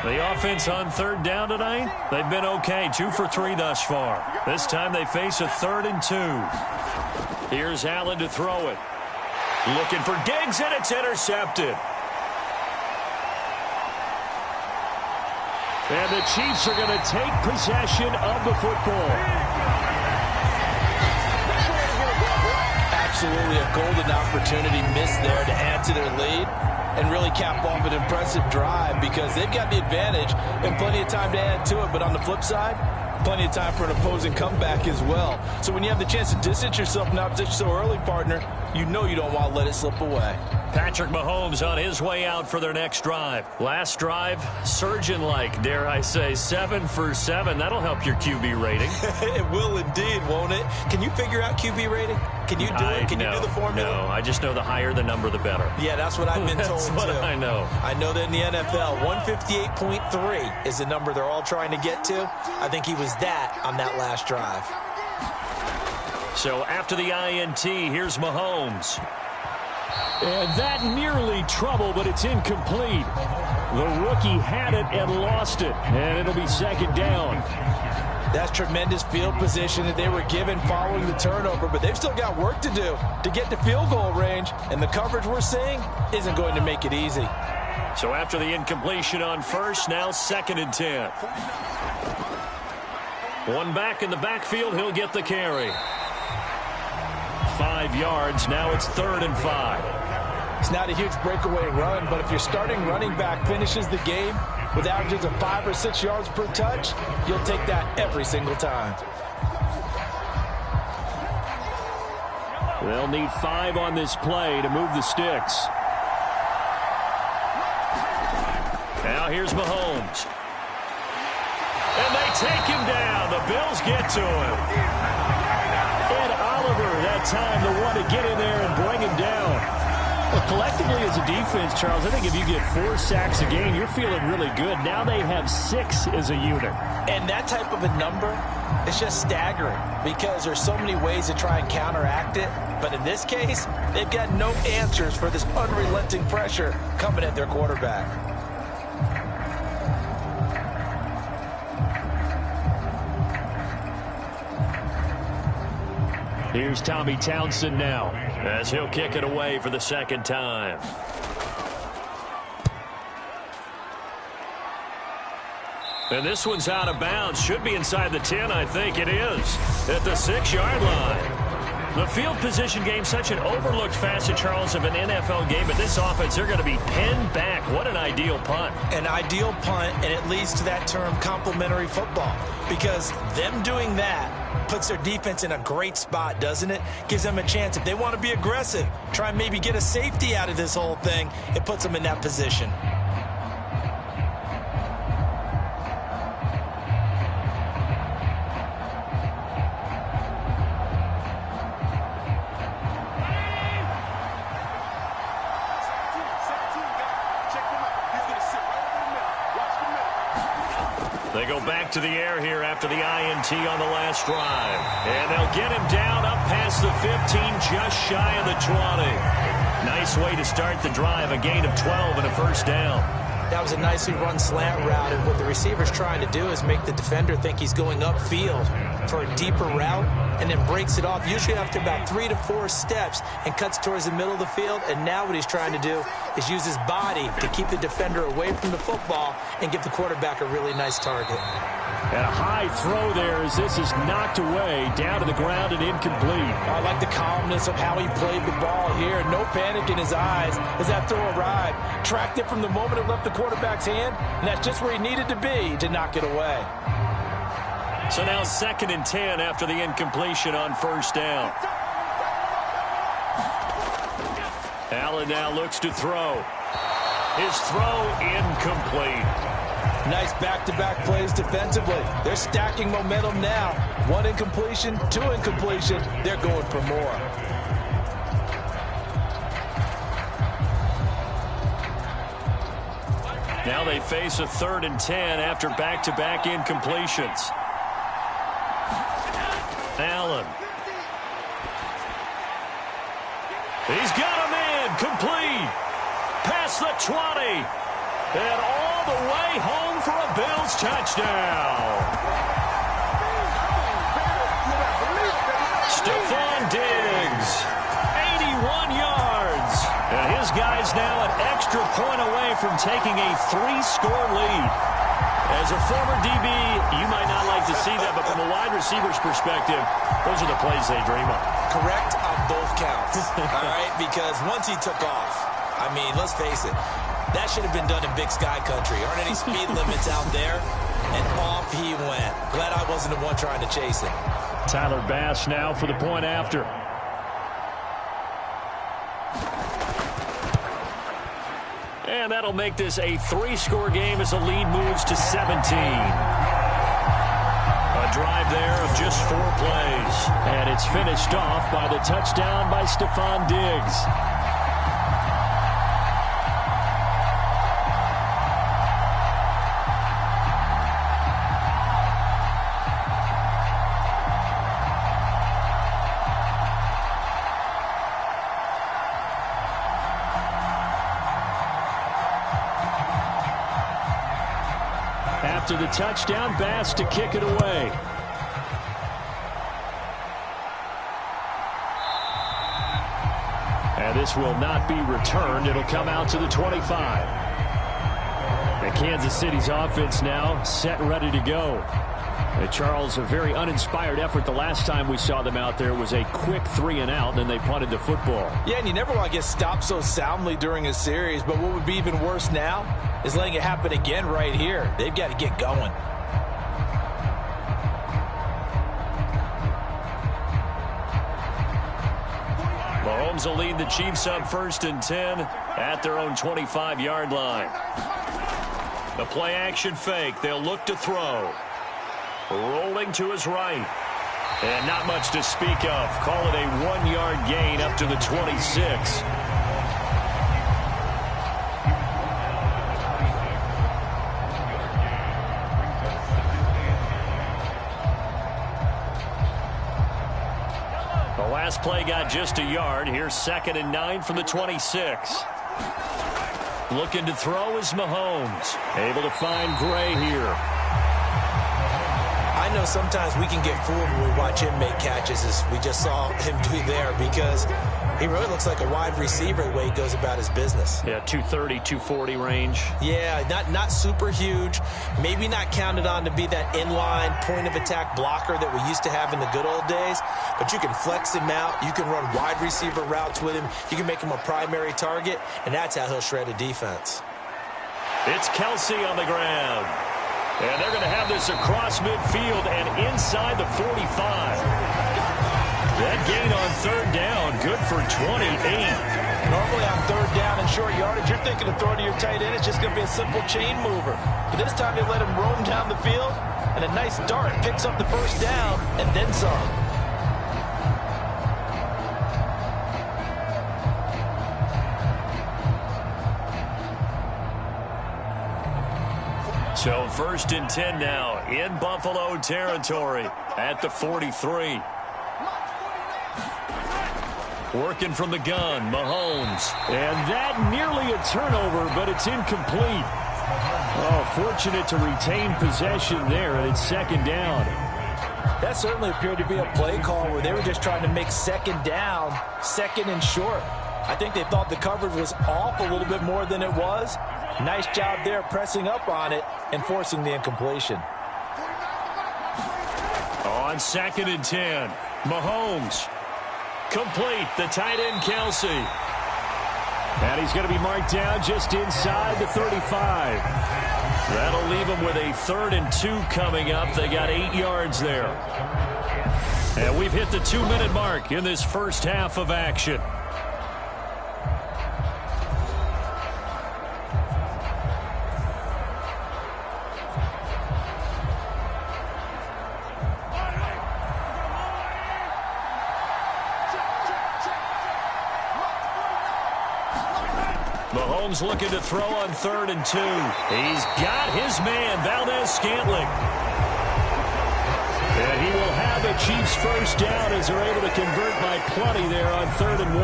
The offense on 3rd down tonight, they've been okay. 2 for 3 thus far. This time they face a 3rd and 2. Here's Allen to throw it. Looking for Diggs, and it's intercepted. And the Chiefs are going to take possession of the football. Absolutely a golden opportunity missed there to add to their lead and really cap off an impressive drive, because they've got the advantage and plenty of time to add to it. But on the flip side, plenty of time for an opposing comeback as well. So when you have the chance to distance yourself from opposition so early, partner, you know you don't want to let it slip away. Patrick Mahomes on his way out for their next drive. Last drive, surgeon-like, dare I say, 7 for 7. That'll help your QB rating. It will indeed, won't it? Can you figure out QB rating? Can you do it? Can you do the formula? No, I just know the higher the number, the better. Yeah, that's what I've been told, That's what too. I know. I know that in the NFL, 158.3 is the number they're all trying to get to. I think he was that on that last drive. So after the INT, here's Mahomes. And that nearly trouble, but it's incomplete. The rookie had it and lost it, and it'll be 2nd down. That's tremendous field position that they were given following the turnover, but they've still got work to do to get to field goal range, and the coverage we're seeing isn't going to make it easy. So after the incompletion on first, now 2nd and 10. One back in the backfield, he'll get the carry. 5 yards, now it's 3rd and 5. It's not a huge breakaway run, but if your starting running back finishes the game with averages of 5 or 6 yards per touch, you'll take that every single time. They'll need 5 on this play to move the sticks. Now here's Mahomes. And they take him down. The Bills get to him. Ed Oliver, that time, the one to get in there and bring him down. Well, collectively as a defense, Charles, I think if you get 4 sacks a game, you're feeling really good. Now they have 6 as a unit. And that type of a number is just staggering, because there's so many ways to try and counteract it. But in this case, they've got no answers for this unrelenting pressure coming at their quarterback. Here's Tommy Townsend now, as he'll kick it away for the 2nd time. And this one's out of bounds. Should be inside the 10, I think it is. At the 6-yard line. The field position game, such an overlooked facet, Charles, of an NFL game. But this offense, they're going to be pinned back. What an ideal punt. An ideal punt, and it leads to that term complementary football. Because them doing that puts their defense in a great spot, doesn't it? Gives them a chance. If they want to be aggressive, try and maybe get a safety out of this whole thing, it puts them in that position. They go back to the air here after the INT on the last drive. And they'll get him down up past the 15, just shy of the 20. Nice way to start the drive, a gain of 12 and a 1st down. That was a nicely run slant route, and what the receiver's trying to do is make the defender think he's going upfield for a deeper route, and then breaks it off, usually after about 3 to 4 steps, and cuts towards the middle of the field. And now what he's trying to do is use his body to keep the defender away from the football and give the quarterback a really nice target. And a high throw there as this is knocked away, down to the ground and incomplete. I like the calmness of how he played the ball here. No panic in his eyes as that throw arrived. Tracked it from the moment it left the quarterback's hand, and that's just where he needed to be to knock it away. So now 2nd and 10 after the incompletion on 1st down. Allen now looks to throw. His throw incomplete. Nice back-to-back plays defensively. They're stacking momentum now. 1 incompletion, 2 incompletion. They're going for more. Now they face a 3rd and 10 after back-to-back incompletions. Allen. He's got him in. Complete. Past the 20. And all the way home for a Bills touchdown. Stephon Diggs, 81 yards. And his guy's now an extra point away from taking a 3-score lead. As a former DB, you might not like to see that, but from a wide receiver's perspective, those are the plays they dream of. Correct on both counts, all right? Because once he took off, I mean, let's face it, that should have been done in Big Sky Country. Aren't any speed limits out there? And off he went. Glad I wasn't the one trying to chase him. Tyler Bass now for the point after. And that'll make this a 3-score game as the lead moves to 17. A drive there of just 4 plays. And it's finished off by the touchdown by Stephon Diggs. After the touchdown, Bass to kick it away. And this will not be returned. It'll come out to the 25. And Kansas City's offense now set and ready to go. And Charles, a very uninspired effort the last time we saw them out there was a quick 3-and-out, and then they punted the football. Yeah, and you never want to get stopped so soundly during a series, but what would be even worse now is letting it happen again right here. They've got to get going. Mahomes will lead the Chiefs up 1st and 10 at their own 25-yard line. The play action fake. They'll look to throw. Rolling to his right. And not much to speak of. Call it a 1-yard gain up to the 26. The last play got just a yard. Here's 2nd and 9 from the 26. Looking to throw is Mahomes. Able to find Gray here. I know sometimes we can get fooled when we watch him make catches, as we just saw him do there, because he really looks like a wide receiver the way he goes about his business. Yeah, 230, 240 range. Yeah, not super huge. Maybe not counted on to be that inline point-of-attack blocker that we used to have in the good old days, but you can flex him out. You can run wide receiver routes with him. You can make him a primary target, and that's how he'll shred a defense. It's Kelsey on the ground. And they're going to have this across midfield and inside the 45. That gain on 3rd down, good for 28. Normally on 3rd down and short yardage, you're thinking of throwing to your tight end. It's just going to be a simple chain mover. But this time they let him roam down the field, and a nice dart picks up the 1st down and then some. So 1st and 10 now in Buffalo territory at the 43. Working from the gun, Mahomes. And that nearly a turnover, but it's incomplete. Oh, fortunate to retain possession there, and it's 2nd down. That certainly appeared to be a play call where they were just trying to make 2nd down, 2nd and short. I think they thought the coverage was off a little bit more than it was. Nice job there pressing up on it and forcing the incompletion. On 2nd and 10, Mahomes. Complete, the tight end, Kelsey. And he's going to be marked down just inside the 35. That'll leave him with a 3rd and 2 coming up. They got 8 yards there. And we've hit the 2-minute mark in this first half of action. Mahomes looking to throw on 3rd and 2. He's got his man, Valdez-Scantling. And he will have the Chiefs first down as they're able to convert by plenty there on 3rd and 1.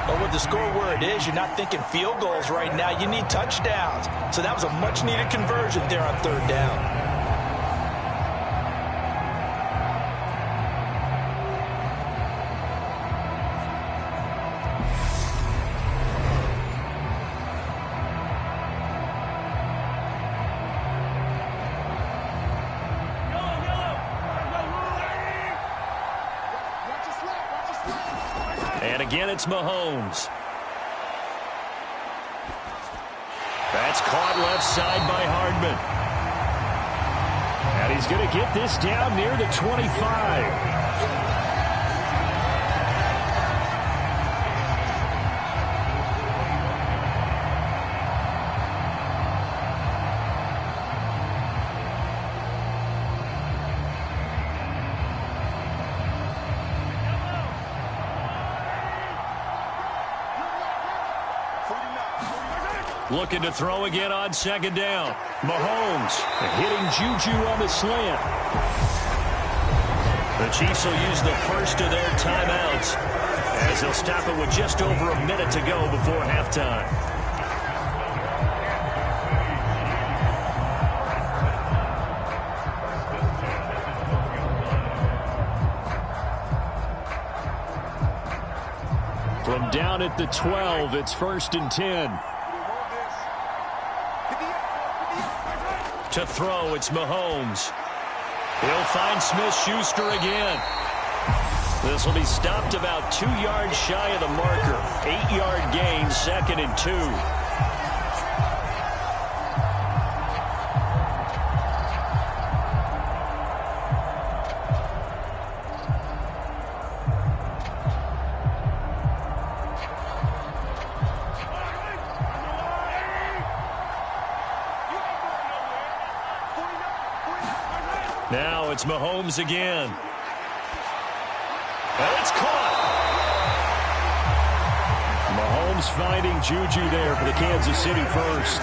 But with the score where it is, you're not thinking field goals right now. You need touchdowns. So that was a much-needed conversion there on 3rd down. And again, it's Mahomes. That's caught left side by Hardman. And he's going to get this down near the 25. Looking to throw again on 2nd down. Mahomes hitting Juju on the slant. The Chiefs will use the first of their timeouts as they'll stop it with just over a minute to go before halftime. From down at the 12, it's 1st and 10. To throw, it's Mahomes. He'll find Smith-Schuster again. This will be stopped about 2 yards shy of the marker. 8-yard gain, 2nd and 2. Now it's Mahomes again. And it's caught. Mahomes finding Juju there for the Kansas City first.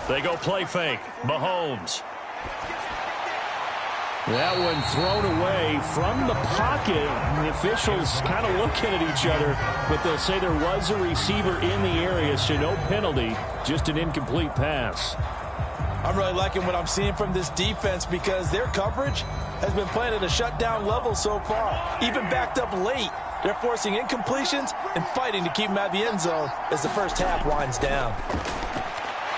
They go play fake. Mahomes. That one thrown away from the pocket. The officials kind of looking at each other, but they'll say there was a receiver in the area, so no penalty, just an incomplete pass. I'm really liking what I'm seeing from this defense because their coverage has been playing at a shutdown level so far. Even backed up late, they're forcing incompletions and fighting to keep them out of the end zone as the first half winds down.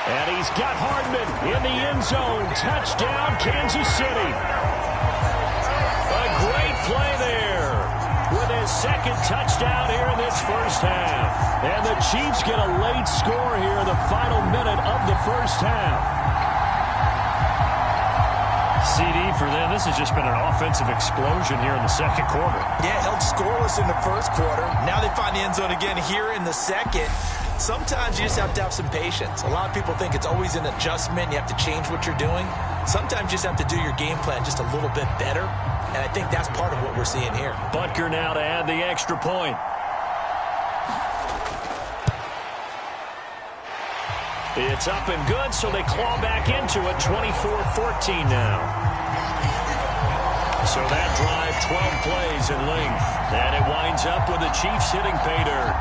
And he's got Hardman in the end zone. Touchdown, Kansas City. A great play there with his 2nd touchdown here in this first half. And the Chiefs get a late score here in the final minute of the first half. CD for them. This has just been an offensive explosion here in the 2nd quarter. Yeah, held scoreless in the 1st quarter. Now they find the end zone again here in the 2nd. Sometimes you just have to have some patience. A lot of people think it's always an adjustment. You have to change what you're doing. Sometimes you just have to do your game plan just a little bit better. And I think that's part of what we're seeing here. Butker now to add the extra point. It's up and good, so they claw back into it. 24-14 now. So that drive, 12 plays in length. And it winds up with the Chiefs hitting pay dirt.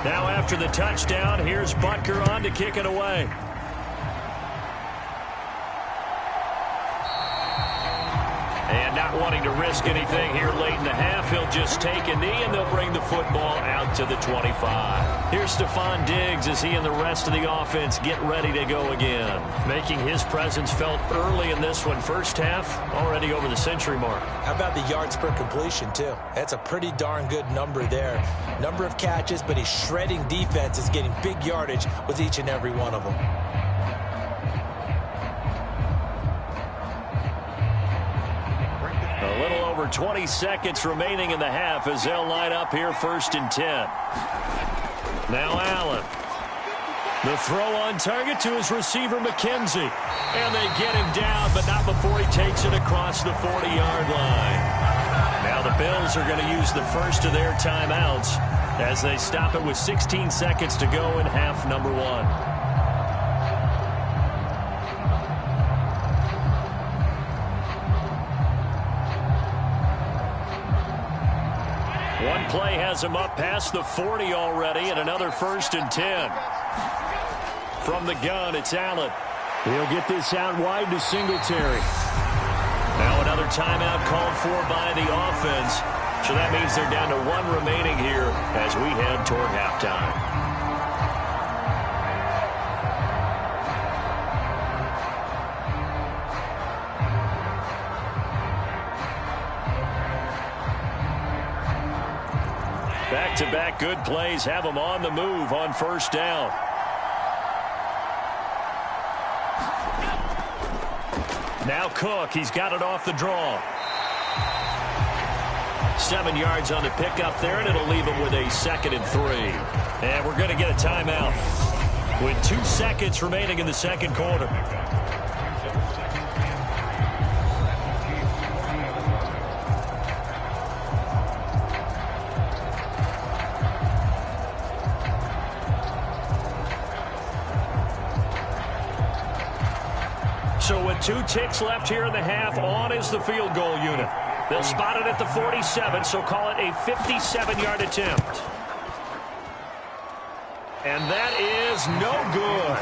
Now after the touchdown, here's Butker on to kick it away. And not wanting to risk anything here late in the half, he'll just take a knee, and they'll bring the football out to the 25. Here's Stephon Diggs as he and the rest of the offense get ready to go again. Making his presence felt early in this one. First half, already over the century mark. How about the yards per completion, too? That's a pretty darn good number there. Number of catches, but he's shredding defenses, getting big yardage with each and every one of them. A little over 20 seconds remaining in the half as they'll line up here 1st and 10. Now Allen. The throw on target to his receiver, McKenzie. And they get him down, but not before he takes it across the 40-yard line. Now the Bills are going to use the first of their timeouts as they stop it with 16 seconds to go in half number 1. One play has him up past the 40 already, and another 1st and 10. From the gun, it's Allen. He'll get this out wide to Singletary. Now another timeout called for by the offense. So that means they're down to 1 remaining here as we head toward halftime. Back-to-back good plays have them on the move on 1st down. Now Cook, he's got it off the draw. 7 yards on the pickup there, and it'll leave him with a 2nd and 3. And we're going to get a timeout with 2 seconds remaining in the second quarter. So with 2 ticks left here in the half, on is the field goal unit. They'll spot it at the 47, so call it a 57-yard attempt. And that is no good.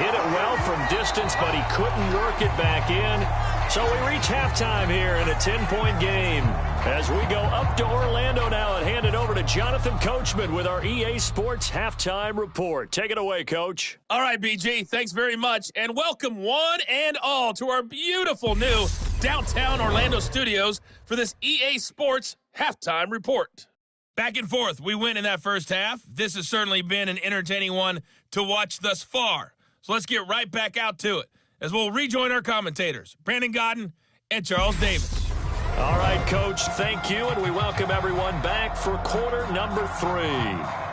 Hit it well from distance, but he couldn't work it back in. So we reach halftime here in a 10-point game. As we go up to Orlando now and hand it over to Jonathan Coachman with our EA Sports Halftime Report. Take it away, Coach. All right, BG, thanks very much. And welcome one and all to our beautiful new downtown Orlando studios for this EA Sports Halftime Report. Back and forth, we win in that first half. This has certainly been an entertaining one to watch thus far. So let's get right back out to it as we'll rejoin our commentators, Brandon Godden and Charles Davis. All right, Coach, thank you, and we welcome everyone back for quarter number 3.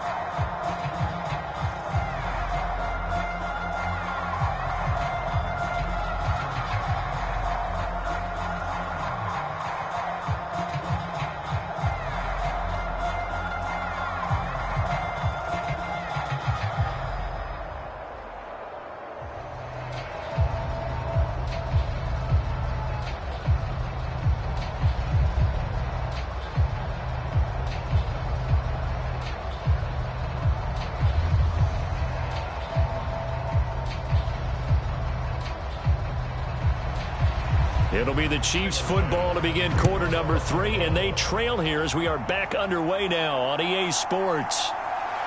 It'll be the Chiefs football to begin quarter number 3, and they trail here as we are back underway now on EA Sports.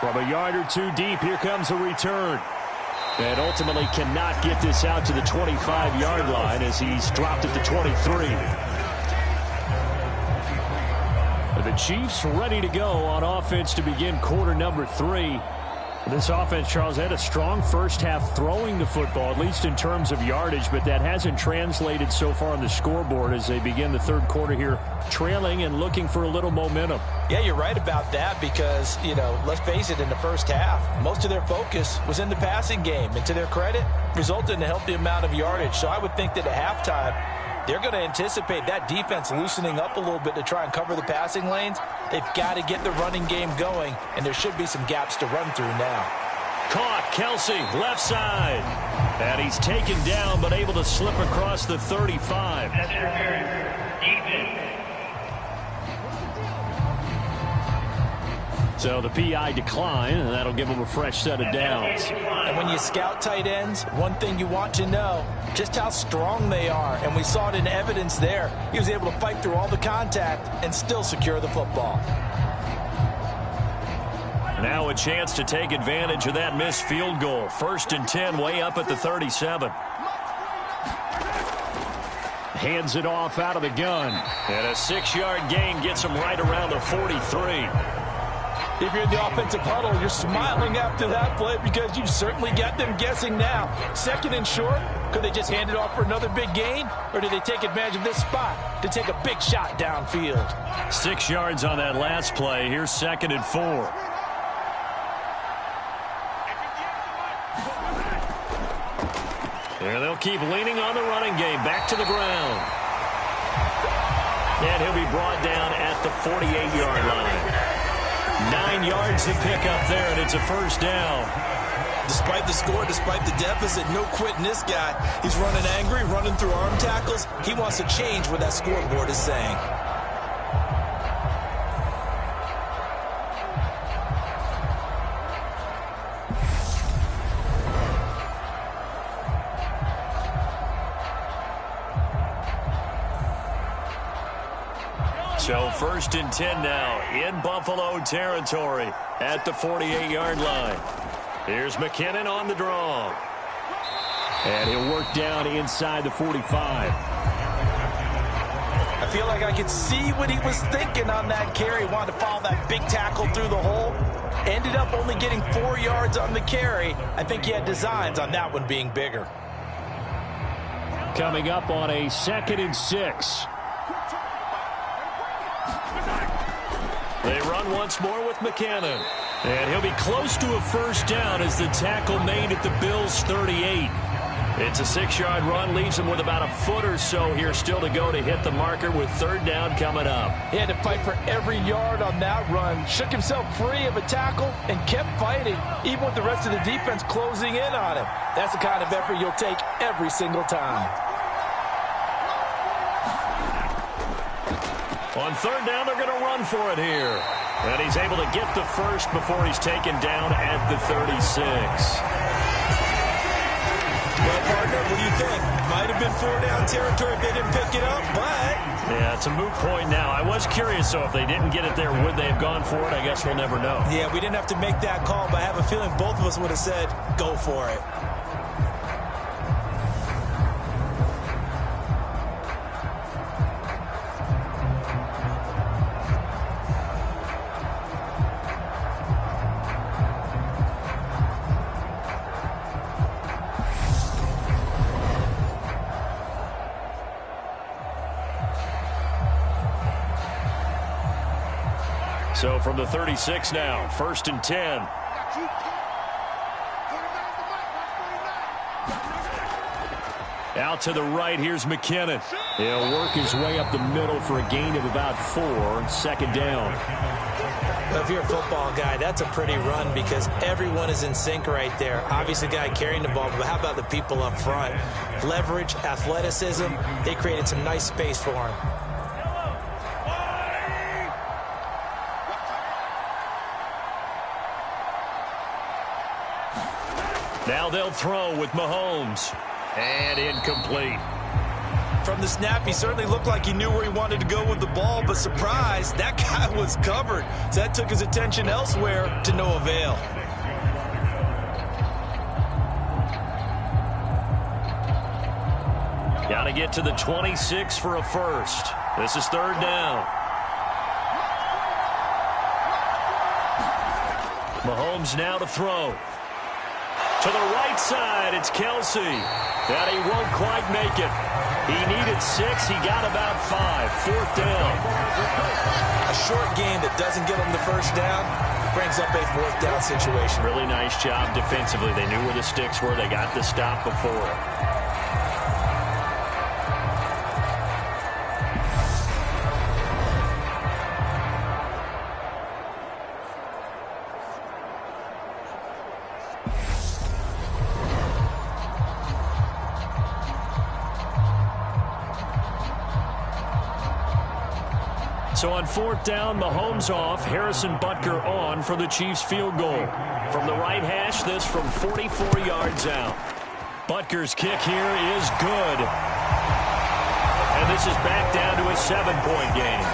From a yard or 2 deep, here comes a return. And ultimately cannot get this out to the 25-yard line as he's dropped at the 23. The Chiefs ready to go on offense to begin quarter number 3. This offense, Charles, had a strong first half throwing the football, at least in terms of yardage, but that hasn't translated so far on the scoreboard as they begin the third quarter here, trailing and looking for a little momentum. Yeah, you're right about that because, let's face it, in the first half, most of their focus was in the passing game. And to their credit, resulted in a healthy amount of yardage. So I would think that at halftime, they're going to anticipate that defense loosening up a little bit to try and cover the passing lanes. They've got to get the running game going, and there should be some gaps to run through now. Caught, Kelsey, left side. And he's taken down, but able to slip across the 35. That's your turn. Defense. So the PI decline, and that'll give them a fresh set of downs. And when you scout tight ends, one thing you want to know, just how strong they are. And we saw it in evidence there. He was able to fight through all the contact and still secure the football. Now a chance to take advantage of that missed field goal. 1st and 10, way up at the 37. Hands it off out of the gun. And a 6-yard gain gets him right around the 43. If you're in the offensive huddle, you're smiling after that play because you've certainly got them guessing now. 2nd and short, could they just hand it off for another big gain? Or do they take advantage of this spot to take a big shot downfield? 6 yards on that last play. Here's 2nd and 4. And they'll keep leaning on the running game. Back to the ground. And he'll be brought down at the 48-yard line. 9 yards to pick up there, and it's a 1st down. Despite the score, despite the deficit, no quitting this guy. He's running angry, running through arm tackles. He wants to change what that scoreboard is saying. So 1st and 10 now in Buffalo territory at the 48-yard line. Here's McKinnon on the draw. And he'll work down inside the 45. I feel like I could see what he was thinking on that carry. Wanted to follow that big tackle through the hole. Ended up only getting 4 yards on the carry. I think he had designs on that one being bigger. Coming up on a 2nd and 6. They run once more with McKinnon. And he'll be close to a 1st down as the tackle made at the Bills' 38. It's a 6-yard run, leaves him with about a foot or so here still to go to hit the marker with 3rd down coming up. He had to fight for every yard on that run. Shook himself free of a tackle and kept fighting, even with the rest of the defense closing in on him. That's the kind of effort you'll take every single time. On 3rd down, they're going to run for it here. And he's able to get the 1st before he's taken down at the 36. Well, partner, what do you think? Might have been 4-down territory if they didn't pick it up, but... Yeah, it's a moot point now. I was curious, so if they didn't get it there, would they have gone for it? I guess we'll never know. Yeah, we didn't have to make that call, but I have a feeling both of us would have said, go for it. So from the 36 now, 1st and 10. Out to the right, here's McKinnon. He'll work his way up the middle for a gain of about 4, 2nd down. Well, if you're a football guy, that's a pretty run because everyone is in sync right there. Obviously, the guy carrying the ball, but how about the people up front? Leverage, athleticism, they created some nice space for him. Now they'll throw with Mahomes. And incomplete. From the snap, he certainly looked like he knew where he wanted to go with the ball, but surprise, that guy was covered. So that took his attention elsewhere to no avail. Got to get to the 26 for a 1st. This is 3rd down. Mahomes now to throw. To the right side, it's Kelsey. That he won't quite make it. He needed 6. He got about 5. 4th down. A short game that doesn't get him the 1st down brings up a 4th down situation. Really nice job defensively. They knew where the sticks were. They got the stop before. So on 4th down, Mahomes off, Harrison Butker on for the Chiefs field goal. From the right hash, this from 44 yards out. Butker's kick here is good. And this is back down to a 7-point game.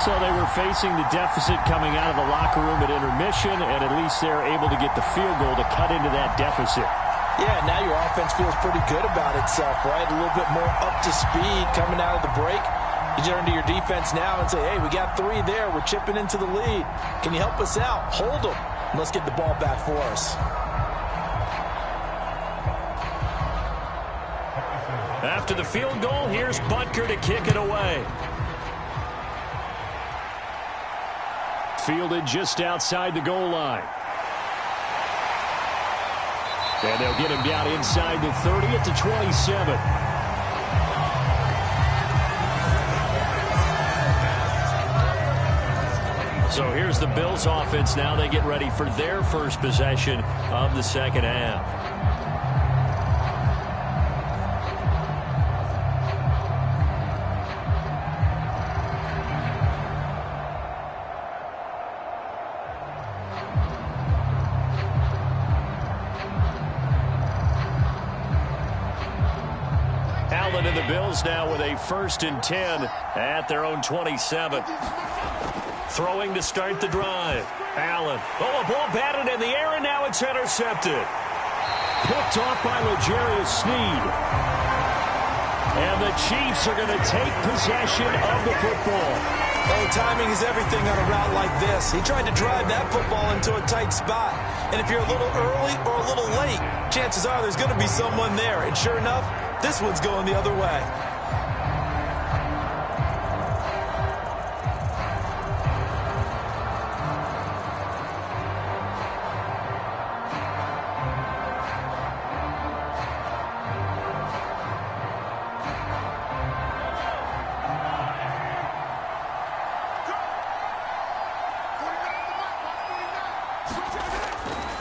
So they were facing the deficit coming out of the locker room at intermission, and at least they're able to get the field goal to cut into that deficit. Yeah, now your offense feels pretty good about itself, right? A little bit more up to speed coming out of the break. You turn to your defense now and say, hey, we got 3 there. We're chipping into the lead. Can you help us out? Hold them. Let's get the ball back for us. After the field goal, here's Butker to kick it away. Fielded just outside the goal line. And they'll get him down inside the 30 at the 27. So here's the Bills offense now. They get ready for their first possession of the second half. Allen and the Bills now with a 1st and 10 at their own 27. Throwing to start the drive. Allen. Oh, a ball batted in the air, and now it's intercepted. Picked off by L'Jarius Sneed. And the Chiefs are going to take possession of the football. Oh, timing is everything on a route like this. He tried to drive that football into a tight spot. And if you're a little early or a little late, chances are there's going to be someone there. And sure enough, this one's going the other way.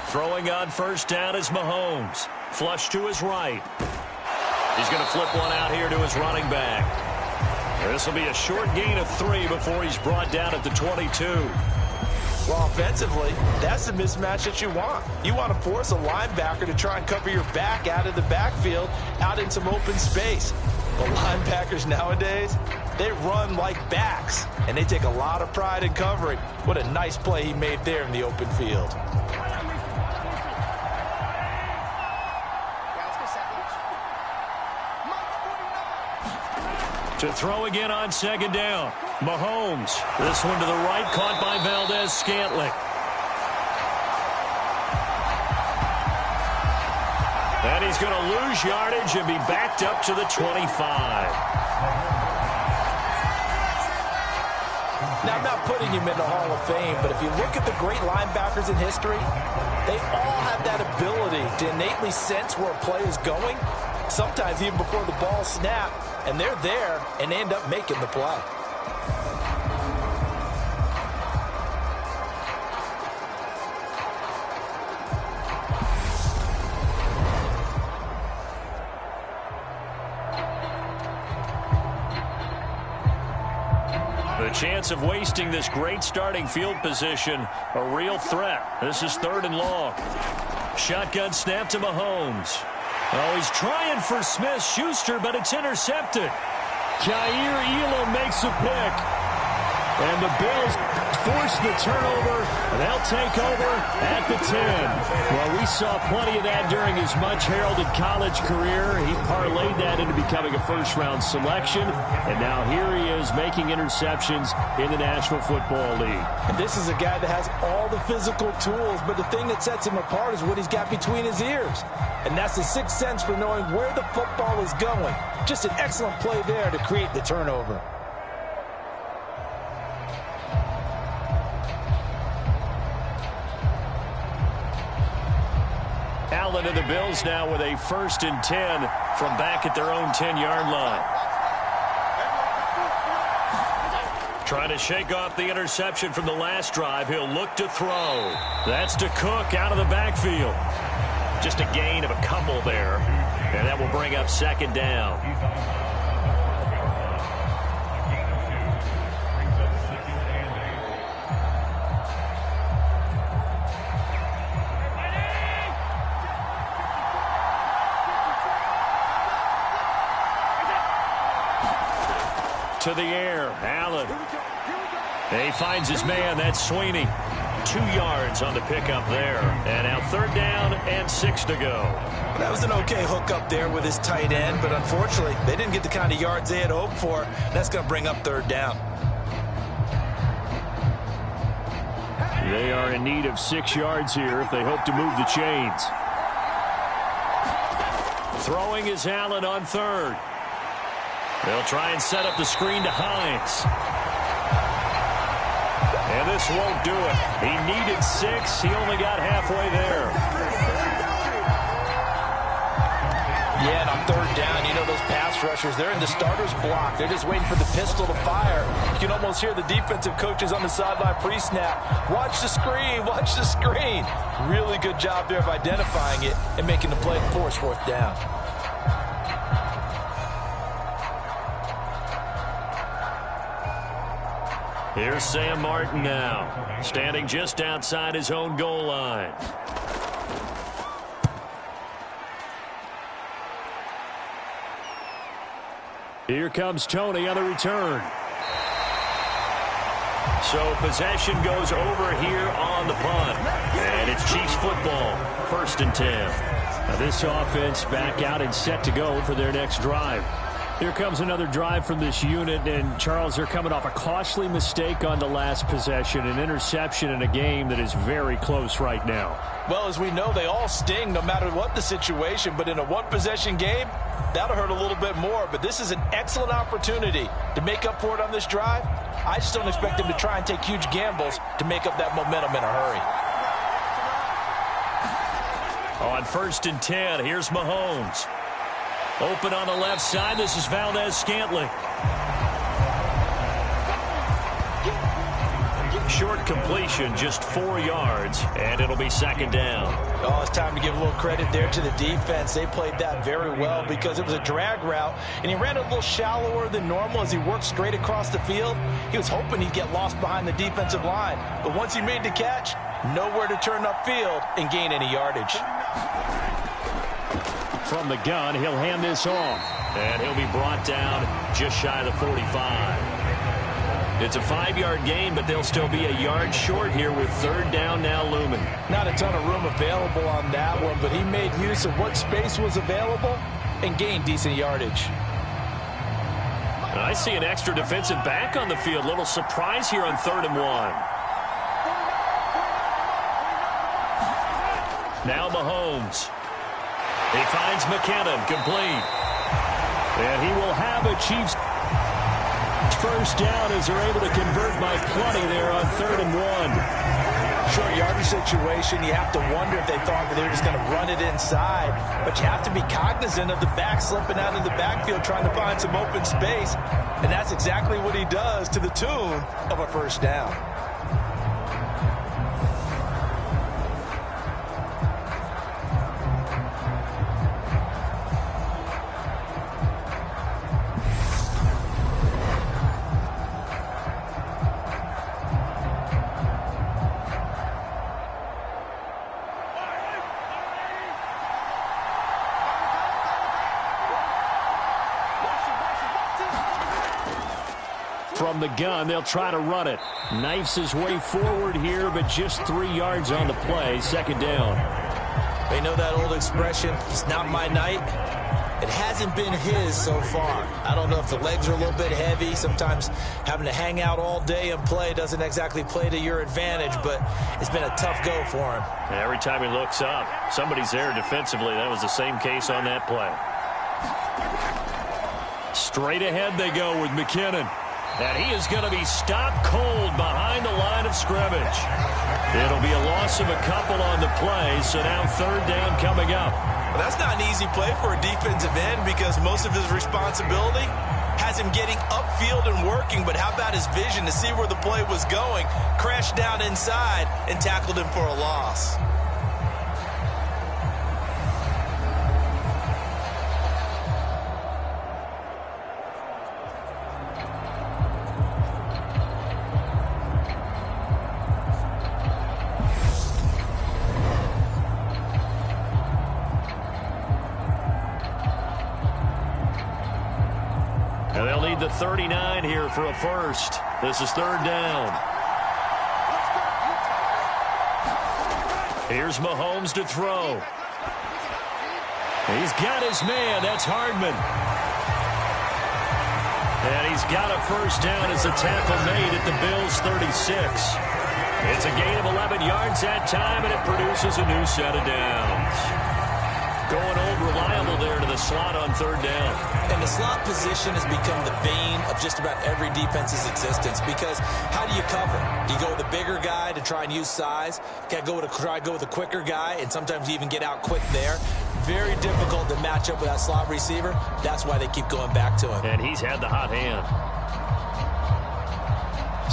Throwing on 1st down is Mahomes. Flush to his right. He's going to flip one out here to his running back. This will be a short gain of 3 before he's brought down at the 22. Well, offensively, that's the mismatch that you want. You want to force a linebacker to try and cover your back out of the backfield, out in some open space. But linebackers nowadays, they run like backs, and they take a lot of pride in covering. What a nice play he made there in the open field. To throw again on 2nd down. Mahomes. This one to the right, caught by Valdez-Scantling. And he's going to lose yardage and be backed up to the 25. Now, I'm not putting him in the Hall of Fame, but if you look at the great linebackers in history, they all have that ability to innately sense where a play is going, sometimes even before the ball snaps, and they're there and end up making the play. The chance of wasting this great starting field position, a real threat. This is 3rd and long. Shotgun snap to Mahomes. Oh, he's trying for Smith-Schuster, but it's intercepted. Jair Elam makes a pick. And the Bills force the turnover, and they'll take over at the 10. Well, we saw plenty of that during his much-heralded college career. He parlayed that into becoming a first-round selection, and now here he is making interceptions in the National Football League. And this is a guy that has all the physical tools, but the thing that sets him apart is what he's got between his ears. And that's the sixth sense for knowing where the football is going. Just an excellent play there to create the turnover. Allen and the Bills now with a 1st and 10 from back at their own 10-yard line. Trying to shake off the interception from the last drive. He'll look to throw. That's to Cook out of the backfield. Just a gain of a couple there. And that will bring up second down. To the air, Allen. And he finds his man, that's Sweeney. 2 yards on the pickup there. And now third down and 6 to go. That was an okay hookup there with his tight end, but unfortunately, they didn't get the kind of yards they had hoped for. That's going to bring up third down. They are in need of 6 yards here if they hope to move the chains. Throwing is Allen on third. They'll try and set up the screen to Hines. And this won't do it. He needed 6. He only got halfway there. Yeah, and on third down, you know those pass rushers, they're in the starter's block. They're just waiting for the pistol to fire. You can almost hear the defensive coaches on the sideline pre-snap. Watch the screen, watch the screen. Really good job there of identifying it and making the play before it's fourth down. Here's Sam Martin now, standing just outside his own goal line. Here comes Tony on the return. So possession goes over here on the punt. And it's Chiefs football, 1st and 10. Now this offense back out and set to go for their next drive. Here comes another drive from this unit, and Charles, they're coming off a costly mistake on the last possession, an interception in a game that is very close right now. Well, as we know, they all sting no matter what the situation, but in a one-possession game, that'll hurt a little bit more. But this is an excellent opportunity to make up for it on this drive. I just don't expect them to try and take huge gambles to make up that momentum in a hurry. On 1st and 10, here's Mahomes. Open on the left side. This is Valdez-Scantling. Short completion, just 4 yards, and it'll be second down. Oh, it's time to give a little credit there to the defense. They played that very well because it was a drag route, and he ran a little shallower than normal as he worked straight across the field. He was hoping he'd get lost behind the defensive line, but once he made the catch, nowhere to turn upfield and gain any yardage. From the gun, he'll hand this off. And he'll be brought down just shy of the 45. It's a 5-yard gain, but they'll still be a yard short here with third down now looming. Not a ton of room available on that one, but he made use of what space was available and gained decent yardage. And I see an extra defensive back on the field. Little surprise here on 3rd and 1. Now Mahomes. He finds McKinnon, complete. And he will have a Chiefs first down as they're able to convert by plenty there on 3rd and 1. Short yardage situation, you have to wonder if they thought that they were just going to run it inside. But you have to be cognizant of the back slipping out of the backfield trying to find some open space. And that's exactly what he does to the tune of a first down. From the gun, they'll try to run it. Knifes his way forward here, but just 3 yards on the play. Second down. They know that old expression, it's not my night. It hasn't been his so far. I don't know if the legs are a little bit heavy. Sometimes having to hang out all day and play doesn't exactly play to your advantage, but it's been a tough go for him. And every time he looks up, somebody's there defensively. That was the same case on that play. Straight ahead they go with McKinnon. And he is going to be stopped cold behind the line of scrimmage. It'll be a loss of a couple on the play, so now third down coming up. Well, that's not an easy play for a defensive end because most of his responsibility has him getting upfield and working, but how about his vision to see where the play was going, crashed down inside, and tackled him for a loss. the 39 here for a first. This is third down. Here's Mahomes to throw. He's got his man. That's Hardman. And he's got a first down as the tackle made at the Bills' 36. It's a gain of 11 yards that time, and it produces a new set of downs. Going old reliable there to the slot on third down. And the slot position has become the bane of just about every defense's existence, because how do you cover? Do you go with a bigger guy to try and use size? Got to try to go with a quicker guy, and sometimes you even get out quick there. Very difficult to match up with that slot receiver. That's why they keep going back to him. And he's had the hot hand.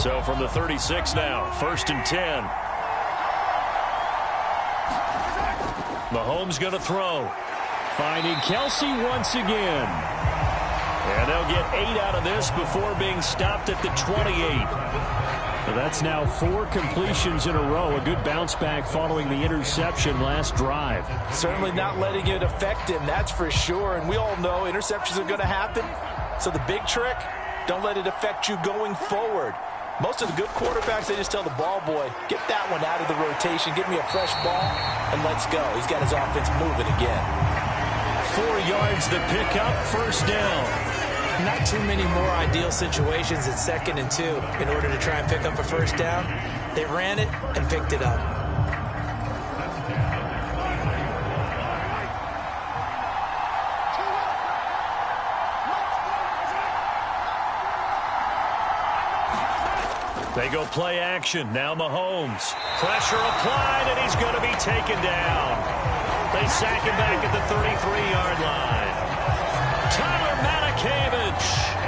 So from the 36 now, 1st and 10. Mahomes going to throw. Finding Kelsey once again. And they'll get 8 out of this before being stopped at the 28. Well, that's now 4 completions in a row. A good bounce back following the interception last drive. Certainly not letting it affect him, that's for sure. And we all know interceptions are going to happen. So the big trick, don't let it affect you going forward. Most of the good quarterbacks, they just tell the ball boy, get that one out of the rotation, give me a fresh ball, and let's go. He's got his offense moving again. 4 yards to pick up, first down. Not too many more ideal situations at 2nd and 2 in order to try and pick up a first down. They ran it and picked it up. They go play action. Now Mahomes. Pressure applied, and he's going to be taken down. They sack him back at the 33-yard line. Tyler Matakevich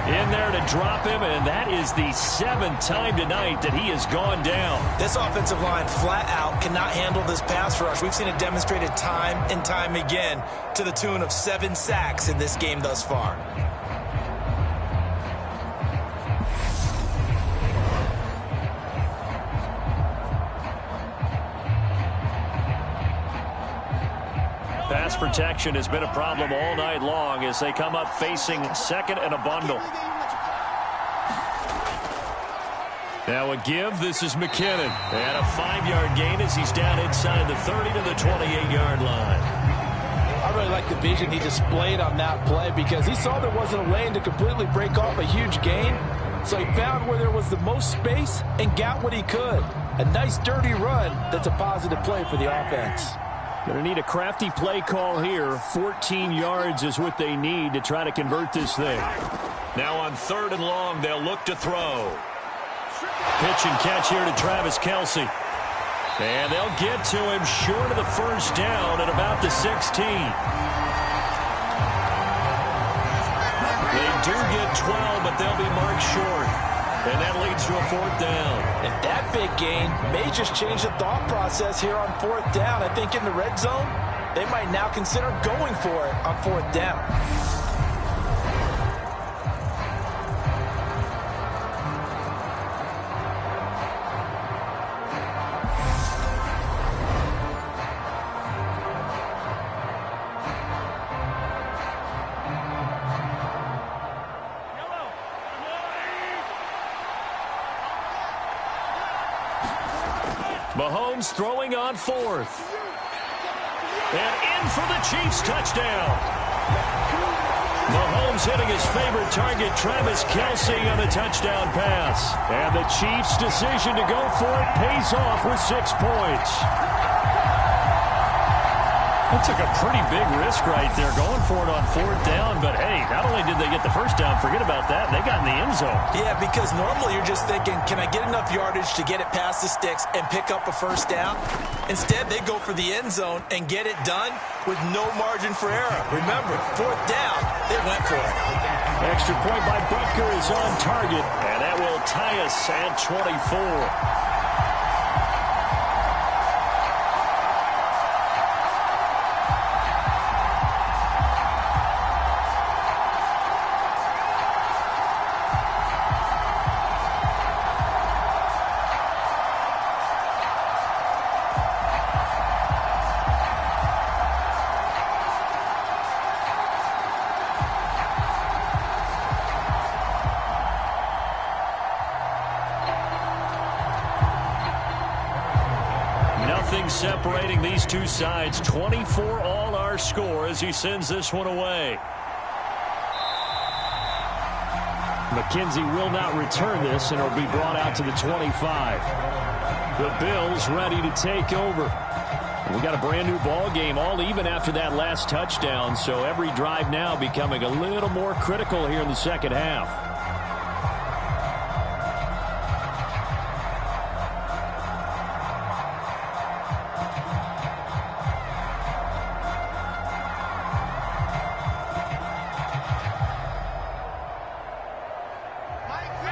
in there to drop him, and that is the 7th time tonight that he has gone down. This offensive line flat out cannot handle this pass rush. We've seen it demonstrated time and time again to the tune of 7 sacks in this game thus far. Pass protection has been a problem all night long as they come up facing 2nd and a bundle. Now a give. This is McKinnon. And a 5-yard gain as he's down inside the 30 to the 28-yard line. I really like the vision he displayed on that play because he saw there wasn't a lane to completely break off a huge gain. So he found where there was the most space and got what he could. A nice dirty run that's a positive play for the offense. Going to need a crafty play call here. 14 yards is what they need to try to convert this thing. Now on 3rd and long, they'll look to throw. Pitch and catch here to Travis Kelce. And they'll get to him short of the first down at about the 16. They do get 12, but they'll be marked short. And that leads to a 4th down. And that big gain may just change the thought process here on 4th down. I think in the red zone, they might now consider going for it on 4th down. Mahomes throwing on 4th. And in for the Chiefs touchdown. Mahomes hitting his favorite target, Travis Kelce, on a touchdown pass. And the Chiefs' decision to go for it pays off with 6 points. That took a pretty big risk right there, going for it on 4th down. But, hey, not only did they get the first down, forget about that, they got in the end zone. Yeah, because normally you're just thinking, can I get enough yardage to get it past the sticks and pick up a first down? Instead, they go for the end zone and get it done with no margin for error. Remember, 4th down, they went for it. Extra point by Butker is on target. And that will tie us at 24. Nothing separating these two sides. 24 all our score as he sends this one away. McKenzie will not return this, and it'll be brought out to the 25. The Bills ready to take over. We got a brand new ball game, all even after that last touchdown, so every drive now becoming a little more critical here in the second half.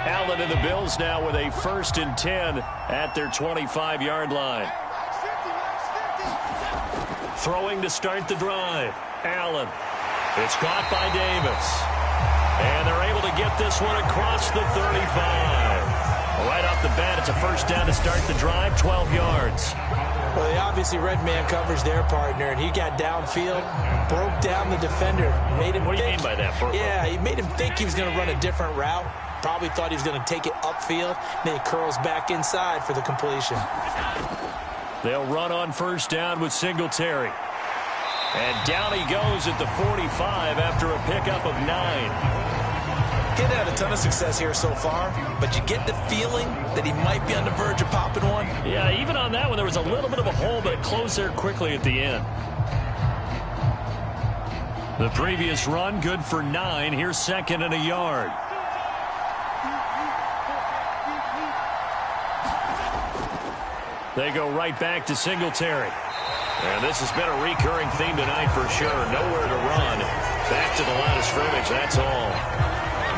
Allen and the Bills now with a 1st and 10 at their 25-yard line. Throwing to start the drive. Allen. It's caught by Davis. And they're able to get this one across the 35. Right off the bat, it's a 1st down to start the drive, 12 yards. Well, they obviously red man coverage their partner, and he got downfield, broke down the defender, made him What do you think, mean by that, Burko? Yeah, he made him think he was going to run a different route. Probably thought he was going to take it upfield. Then he curls back inside for the completion. They'll run on 1st down with Singletary. And down he goes at the 45 after a pickup of 9. He's had a ton of success here so far, but you get the feeling that he might be on the verge of popping one. Yeah, even on that one, there was a little bit of a hole, but it closed there quickly at the end. The previous run, good for 9. Here's 2nd and a yard. They go right back to Singletary. And this has been a recurring theme tonight for sure. Nowhere to run. Back to the line of scrimmage, that's all.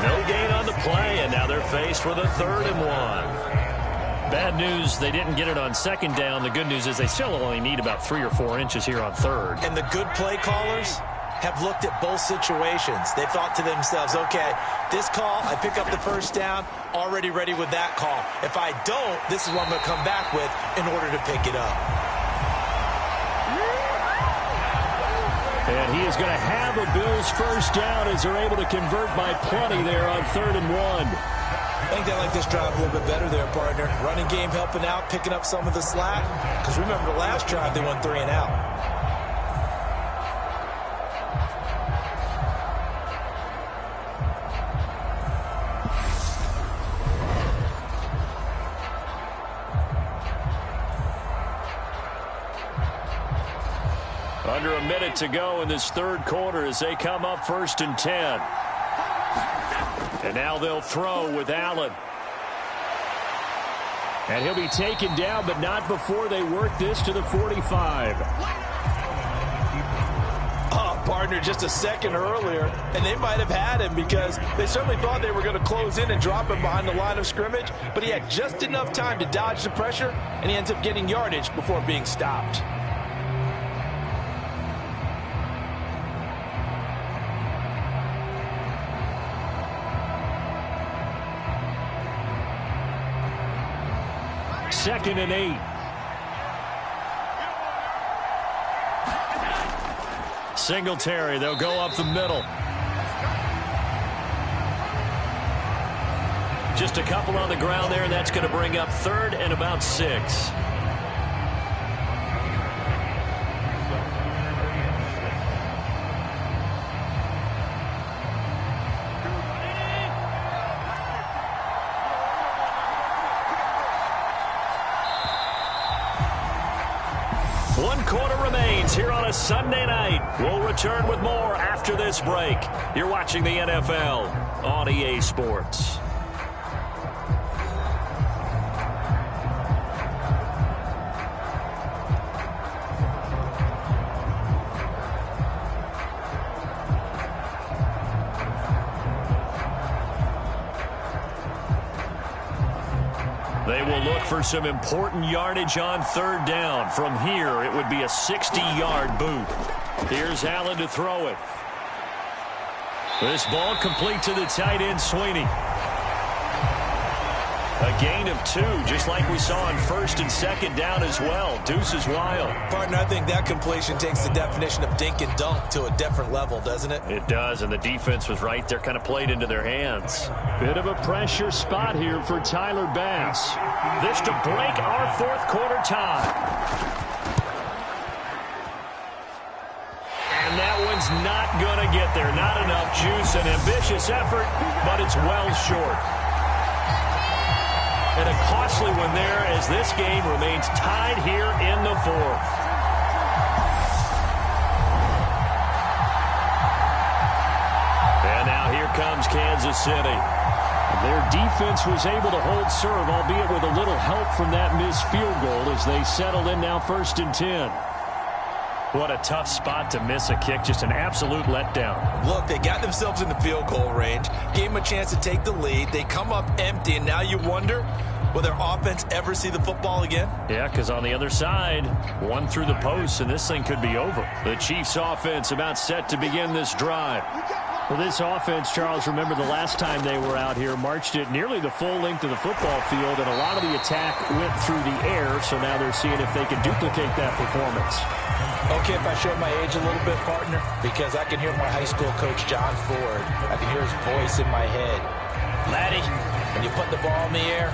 No gain on the play, and now they're faced with a 3rd and 1. Bad news, they didn't get it on 2nd down. The good news is they still only need about 3 or 4 inches here on 3rd. And the good play callers have looked at both situations. They thought to themselves, okay, this call, I pick up the 1st down, already ready with that call. If I don't, this is what I'm going to come back with in order to pick it up. And he is going to have a Bills 1st down as they're able to convert by plenty there on 3rd and 1. I think they like this drive a little bit better there, partner. Running game helping out, picking up some of the slack. Because remember the last drive, they won 3 and out. Under a minute to go in this 3rd quarter as they come up 1st and 10. And now they'll throw with Allen. And he'll be taken down, but not before they work this to the 45. Oh, partner, just a second earlier, and they might have had him because they certainly thought they were going to close in and drop him behind the line of scrimmage, but he had just enough time to dodge the pressure, and he ends up getting yardage before being stopped. Second and 8. Singletary, they'll go up the middle. Just a couple on the ground there, and that's going to bring up 3rd and about 6. One quarter remains here on a Sunday night. We'll return with more after this break. You're watching the NFL on EA Sports. They will look for some important yardage on 3rd down. From here, it would be a 60-yard boot. Here's Allen to throw it. This ball complete to the tight end, Sweeney. A gain of 2, just like we saw on 1st and 2nd down as well. Deuce is wild. Partner, I think that completion takes the definition of dink and dunk to a different level, doesn't it? It does, and the defense was right there, kind of played into their hands. Bit of a pressure spot here for Tyler Bass. This to break our 4th quarter tie. one's not going to get there. Not enough juice. An ambitious effort, but it's well short. And a costly one there as this game remains tied here in the fourth. And now here comes Kansas City. Their defense was able to hold serve, albeit with a little help from that missed field goal as they settled in now 1st and 10. What a tough spot to miss a kick. Just an absolute letdown. Look, they got themselves in the field goal range, gave them a chance to take the lead. They come up empty, and now you wonder, will their offense ever see the football again? Yeah, because on the other side, one through the post, and this thing could be over. The Chiefs offense about set to begin this drive. Well, this offense, Charles, remember the last time they were out here, marched it nearly the full length of the football field, and a lot of the attack went through the air, so now they're seeing if they can duplicate that performance. Okay, if I show my age a little bit, partner, because I can hear my high school coach, John Ford. I can hear his voice in my head. Laddie, when you put the ball in the air,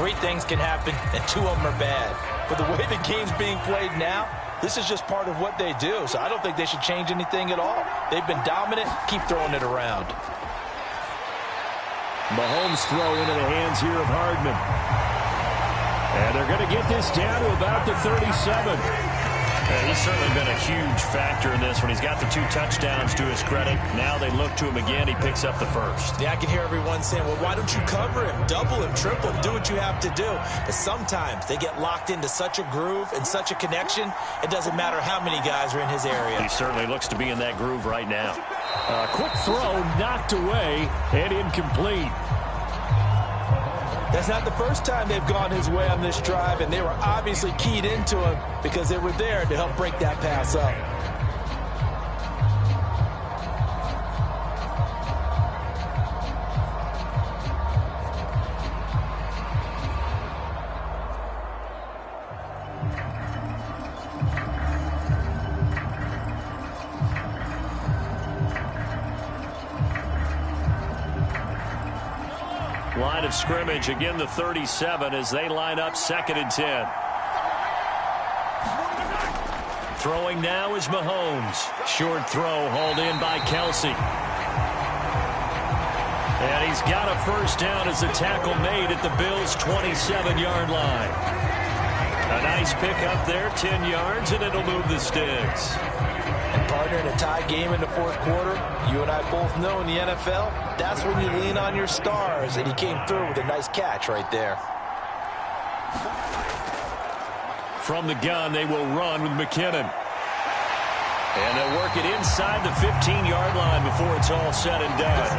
3 things can happen, and 2 of them are bad. But the way the game's being played now, this is just part of what they do, so I don't think they should change anything at all. They've been dominant. Keep throwing it around. Mahomes throw into the hands here of Hardman. And they're going to get this down to about the 37. He's certainly been a huge factor in this when he's got the 2 touchdowns to his credit. Now they look to him again. He picks up the first. Yeah, I can hear everyone saying, well, why don't you cover him? Double him, triple him, do what you have to do. But sometimes they get locked into such a groove and such a connection, it doesn't matter how many guys are in his area. He certainly looks to be in that groove right now. Quick throw, knocked away, and incomplete. That's not the first time they've gone his way on this drive, and they were obviously keyed into him because they were there to help break that pass up. Line of scrimmage, again the 37 as they line up 2nd and 10. Throwing now is Mahomes. Short throw hauled in by Kelsey. And he's got a first down as the tackle made at the Bills' 27-yard line. A nice pick up there, 10 yards, and it'll move the sticks. And partner, in a tie game in the 4th quarter, you and I both know in the NFL, that's when you lean on your stars, and he came through with a nice catch right there. From the gun, they will run with McKinnon. And they'll work it inside the 15-yard line before it's all said and done.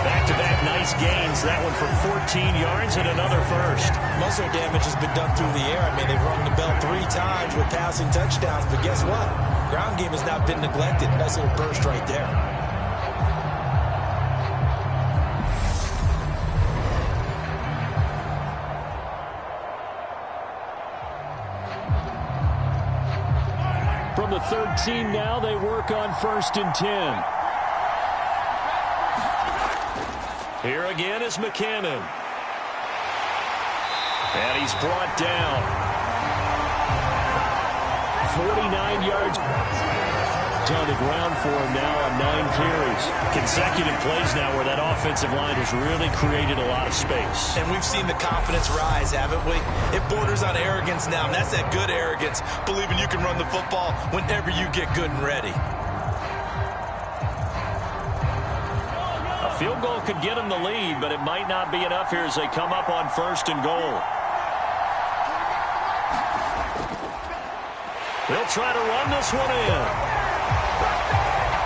Back-to-back nice gains. That one for 14 yards and another first. Most of their damage has been done through the air. I mean, they've rung the bell 3 times with passing touchdowns, but guess what? Ground game has not been neglected. Nice little burst right there. From the 13 now, they work on 1st and 10. Here again is McKinnon. And he's brought down. 49 yards on the ground for him now on 9 carries. Consecutive plays now where that offensive line has really created a lot of space. And we've seen the confidence rise, haven't we? It borders on arrogance now, and that's that good arrogance, believing you can run the football whenever you get good and ready. A field goal could get them the lead, but it might not be enough here as they come up on 1st and goal. They'll try to run this one in.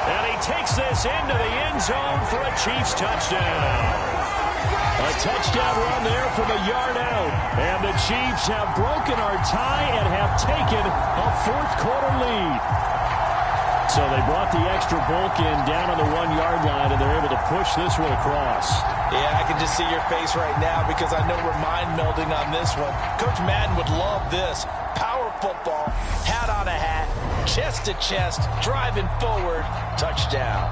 And he takes this into the end zone for a Chiefs touchdown. A touchdown run there from a yard out. And the Chiefs have broken our tie and have taken a 4th quarter lead. So they brought the extra bulk in down on the 1-yard line, and they're able to push this one across. Yeah, I can just see your face right now because I know we're mind melding on this one. Coach Madden would love this. Power football, hat on a hat, chest to chest, driving forward, touchdown.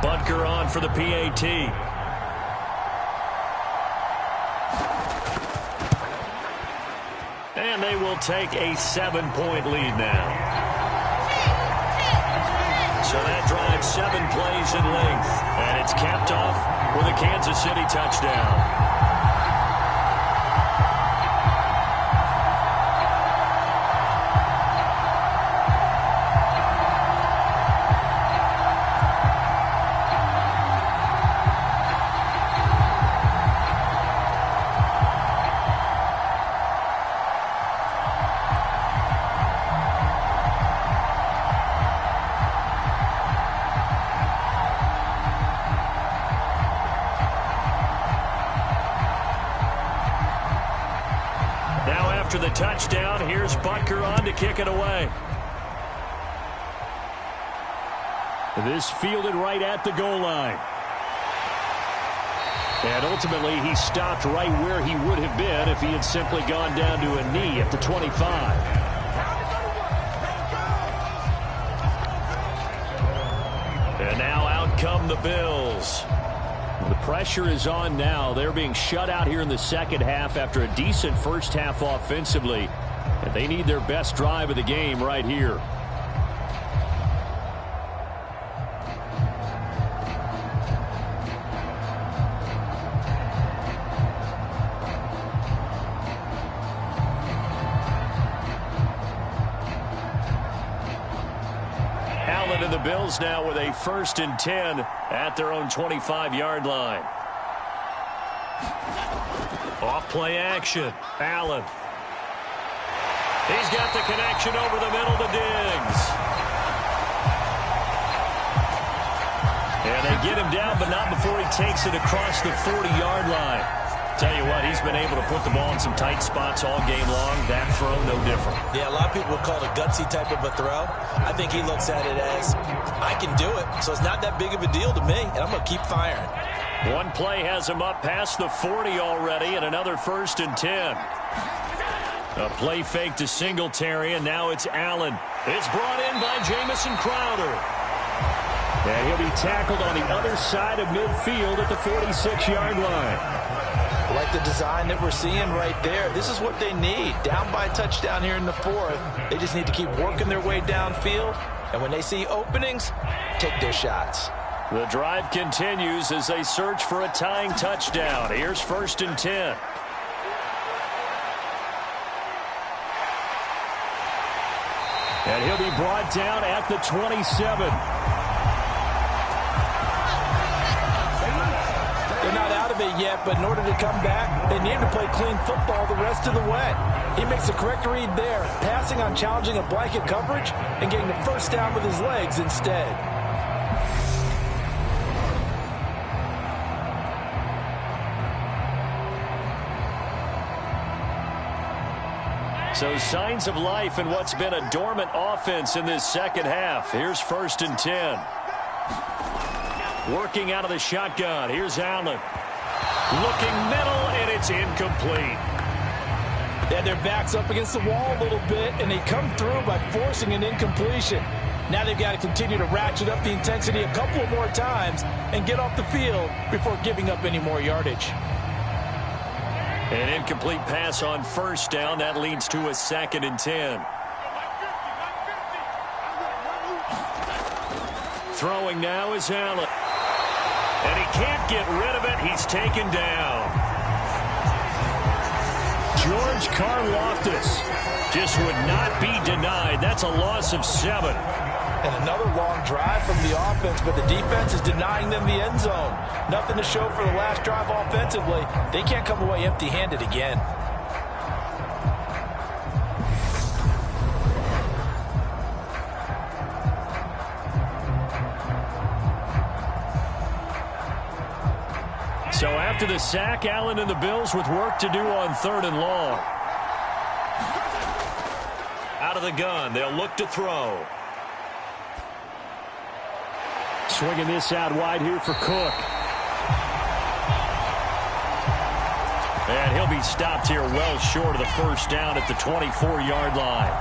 Butker on for the PAT. And they will take a 7-point lead now. So that drives 7 plays in length. And it's capped off with a Kansas City touchdown. After the touchdown, here's Butker on to kick it away. This fielded right at the goal line. And ultimately, he stopped right where he would have been if he had simply gone down to a knee at the 25. And now out come the Bills. The pressure is on now. They're being shut out here in the second half after a decent first half offensively. And they need their best drive of the game right here. Allen and the Bills now with a 1st and 10 at their own 25-yard line. Off play action. Allen. He's got the connection over the middle to Diggs. And they get him down, but not before he takes it across the 40-yard line. Tell you what, he's been able to put the ball in some tight spots all game long. That throw, no different. Yeah, a lot of people would call it a gutsy type of a throw. I think he looks at it as, I can do it, so it's not that big of a deal to me, and I'm going to keep firing. One play has him up past the 40 already, and another 1st and 10. A play fake to Singletary, and now it's Allen. It's brought in by Jamison Crowder. And he'll be tackled on the other side of midfield at the 46-yard line. Like the design that we're seeing right there. This is what they need. Down by a touchdown here in the 4th. They just need to keep working their way downfield. And when they see openings, take their shots. The drive continues as they search for a tying touchdown. Here's 1st and 10. And he'll be brought down at the 27. They're not out of it yet, but in order to come back, they need to play clean football the rest of the way. He makes the correct read there, passing on challenging a blanket coverage and getting the first down with his legs instead. So signs of life in what's been a dormant offense in this second half. Here's 1st and 10. Working out of the shotgun. Here's Allen. Looking middle, and it's incomplete. They had their backs up against the wall a little bit, and they come through by forcing an incompletion. Now they've got to continue to ratchet up the intensity a couple of more times and get off the field before giving up any more yardage. An incomplete pass on 1st down. That leads to a 2nd and 10. Throwing now is Allen. And he can't get rid of it. He's taken down. George Karlaftis just would not be denied. That's a loss of 7. And another long drive from the offense, but the defense is denying them the end zone. Nothing to show for the last drive offensively. They can't come away empty-handed again. So after the sack, Allen and the Bills with work to do on 3rd and long. Out of the gun, they'll look to throw. Swinging this out wide here for Cook. And he'll be stopped here well short of the 1st down at the 24-yard line.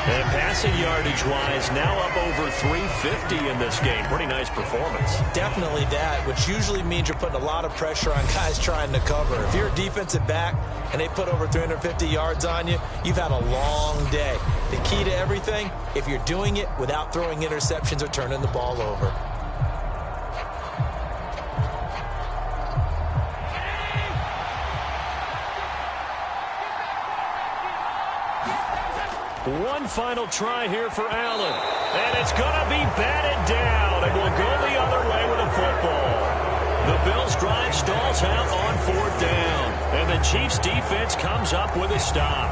And Passing yardage-wise, now up over 350 in this game. Pretty nice performance. Definitely that, which usually means you're putting a lot of pressure on guys trying to cover. If you're a defensive back and they put over 350 yards on you, you've had a long day. The key to everything, if you're doing it without throwing interceptions or turning the ball over. One final try here for Allen. And it's going to be batted down, and we'll go the other way with the football. The Bills' drive stalls out on 4th down, and the Chiefs' defense comes up with a stop.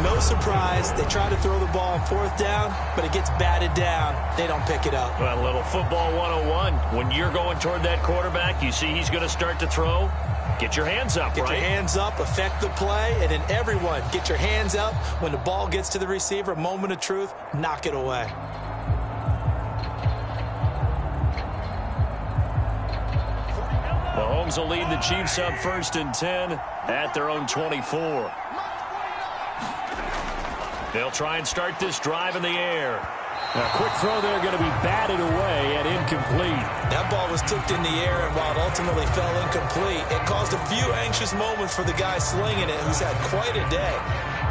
No surprise, they try to throw the ball on 4th down, but it gets batted down. They don't pick it up. Well, a little football 101. When you're going toward that quarterback, you see he's going to start to throw. Get your hands up, Get your hands up, affect the play, and then everyone, get your hands up. When the ball gets to the receiver, moment of truth, knock it away. Mahomes will lead the Chiefs up 1st and 10 at their own 24. They'll try and start this drive in the air. A quick throw there going to be batted away and incomplete. That ball was tipped in the air, and while it ultimately fell incomplete, it caused a few anxious moments for the guy slinging it, who's had quite a day.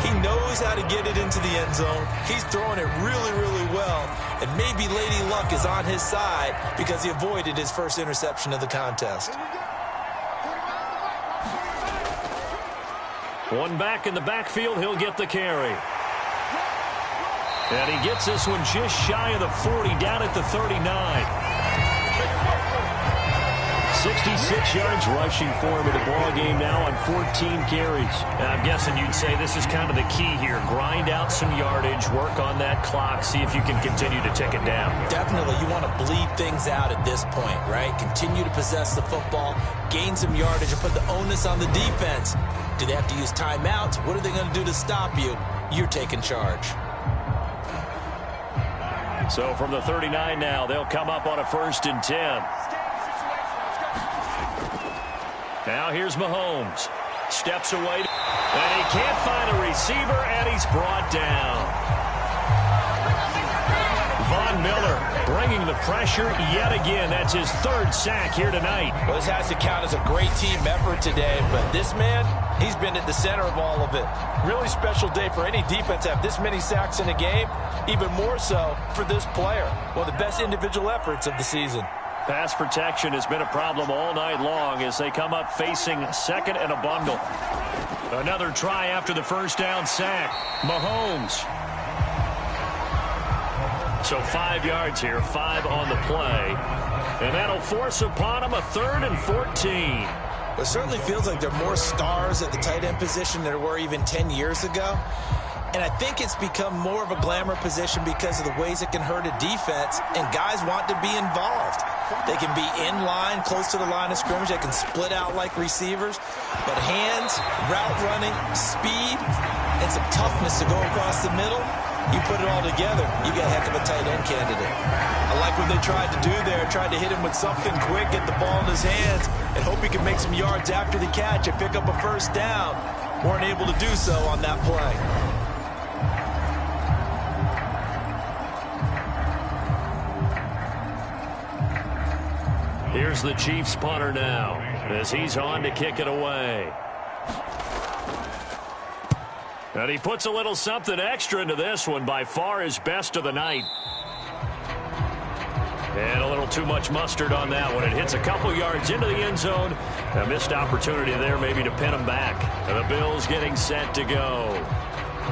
He knows how to get it into the end zone. He's throwing it really, really well, and maybe Lady Luck is on his side because he avoided his first interception of the contest. One back in the backfield, he'll get the carry. And he gets this one just shy of the 40, down at the 39. 66 yards rushing for him in the ball game now on 14 carries. And I'm guessing you'd say this is kind of the key here. Grind out some yardage, work on that clock, see if you can continue to tick it down. Definitely, you want to bleed things out at this point, right? Continue to possess the football, gain some yardage, and put the onus on the defense. Do they have to use timeouts? What are they going to do to stop you? You're taking charge. So from the 39 now, they'll come up on a 1st and 10. Now here's Mahomes. Steps away, and he can't find a receiver, and he's brought down. Von Miller bringing the pressure yet again. That's his 3rd sack here tonight. Well, this has to count as a great team effort today, but this man, he's been at the center of all of it. Really special day for any defense to have this many sacks in a game, even more so for this player. One of the best individual efforts of the season. Pass protection has been a problem all night long as they come up facing 2nd and a bundle. Another try after the 1st down sack. Mahomes. So 5 yards here, 5 on the play. And that'll force upon him a 3rd and 14. It certainly feels like there are more stars at the tight end position than there were even 10 years ago. And I think it's become more of a glamour position because of the ways it can hurt a defense, and guys want to be involved. They can be in line, close to the line of scrimmage. They can split out like receivers. But hands, route running, speed, and some toughness to go across the middle, you put it all together, you got a heck of a tight end candidate. I like what they tried to do there. Tried to hit him with something quick, get the ball in his hands, and hope he can make some yards after the catch and pick up a 1st down. Weren't able to do so on that play. Here's the Chiefs punter now as he's on to kick it away. And he puts a little something extra into this one, by far his best of the night. And a little too much mustard on that one. It hits a couple yards into the end zone. A missed opportunity there maybe to pin him back. And the Bills getting set to go.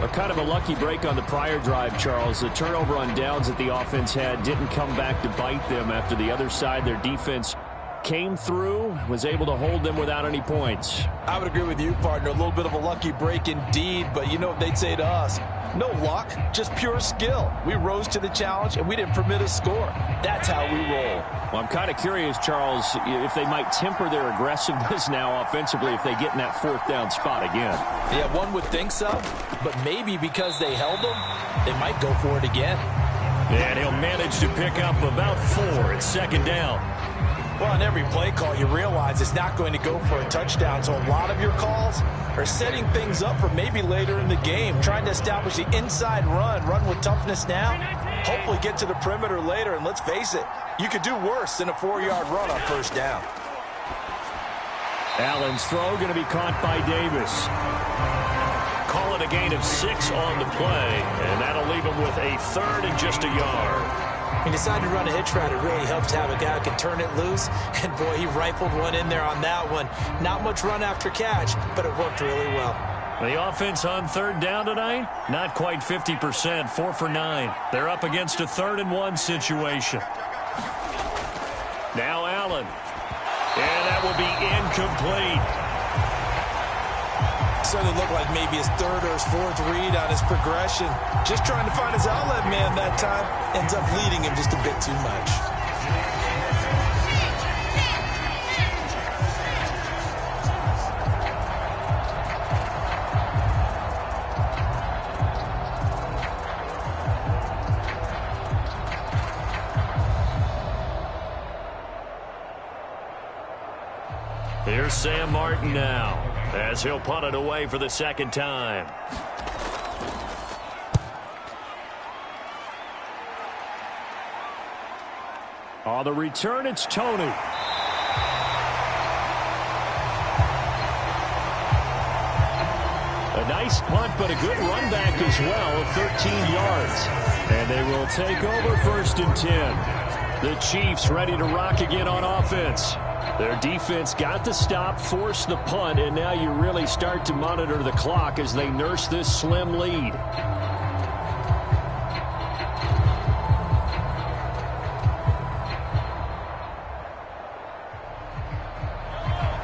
A kind of a lucky break on the prior drive, Charles. The turnover on downs that the offense had didn't come back to bite them after the other side. Their defense came through, was able to hold them without any points. I would agree with you, partner. A little bit of a lucky break indeed, but you know what they'd say to us? No luck, just pure skill. We rose to the challenge, and we didn't permit a score. That's how we roll. Well, I'm kind of curious, Charles, if they might temper their aggressiveness now offensively if they get in that 4th down spot again. Yeah, one would think so, but maybe because they held them, they might go for it again. And he'll manage to pick up about 4 at 2nd down. Well, on every play call, you realize it's not going to go for a touchdown, so a lot of your calls are setting things up for maybe later in the game, trying to establish the inside run with toughness now, hopefully get to the perimeter later, and let's face it, you could do worse than a 4-yard run on first down. Allen's throw going to be caught by Davis. Call it a gain of 6 on the play, and that'll leave him with a 3rd and just a yard. He decided to run a hitch route. It really helps to have a guy who can turn it loose. And, boy, he rifled one in there on that one. Not much run after catch, but it worked really well. The offense on 3rd down tonight, not quite 50%, 4 for 9. They're up against a 3rd and 1 situation. Now Allen. And that will be incomplete. Certainly looked like maybe his 3rd or his 4th read on his progression. Just trying to find his outlet man that time. Ends up leading him just a bit too much. Here's Sam Martin now, as he'll punt it away for the 2nd time. On the return, it's Tony. A nice punt, but a good run back as well, 13 yards. And they will take over 1st and 10. The Chiefs ready to rock again on offense. Their defense got the stop, forced the punt, and now you really start to monitor the clock as they nurse this slim lead.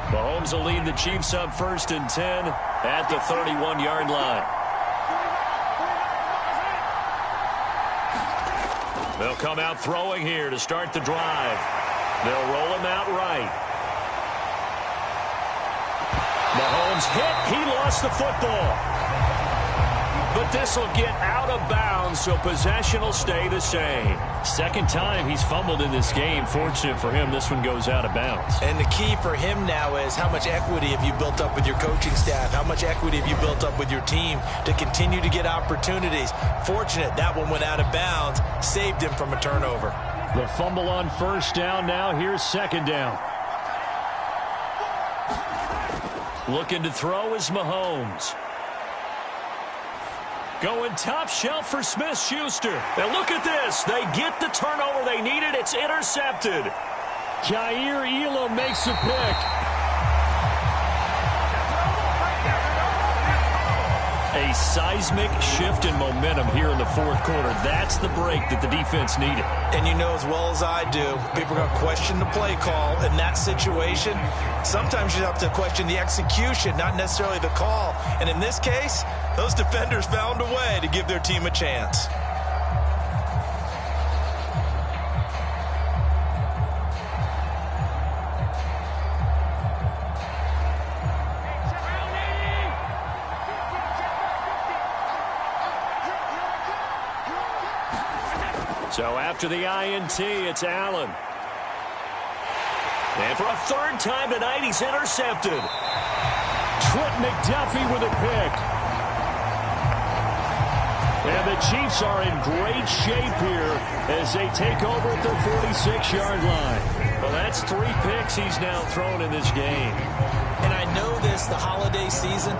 Mahomes will lead the Chiefs up 1st and 10 at the 31-yard line. They'll come out throwing here to start the drive. They'll roll him out right. Mahomes hit. He lost the football. But this will get out of bounds, so possession will stay the same. 2nd time he's fumbled in this game. Fortunate for him, this one goes out of bounds. And the key for him now is how much equity have you built up with your coaching staff? How much equity have you built up with your team to continue to get opportunities? Fortunate that one went out of bounds, saved him from a turnover. The fumble on 1st down now. Here's 2nd down. Looking to throw is Mahomes. Going top shelf for Smith-Schuster. And look at this. They get the turnover they needed. It's intercepted. Jair Elam makes a pick. A seismic shift in momentum here in the 4th quarter. That's the break that the defense needed. And you know as well as I do, people are going to question the play call in that situation. Sometimes you have to question the execution, not necessarily the call. And in this case, those defenders found a way to give their team a chance. So after the INT, it's Allen. And for a 3rd time tonight, he's intercepted. Trent McDuffie with a pick. And the Chiefs are in great shape here as they take over at their 46-yard line. Well, that's 3 picks he's now thrown in this game. And I know this, the holiday season,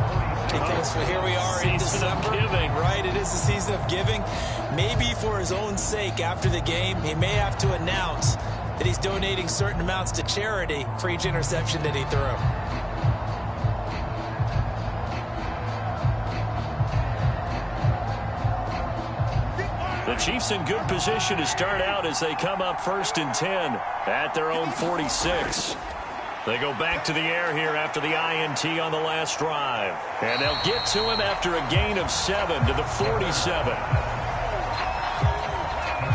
because here we are in December. Giving. Right, it is the season of giving. Maybe for his own sake after the game, he may have to announce that he's donating certain amounts to charity for each interception that he threw. The Chiefs in good position to start out as they come up 1st and 10 at their own 46. They go back to the air here after the INT on the last drive. And they'll get to him after a gain of 7 to the 47.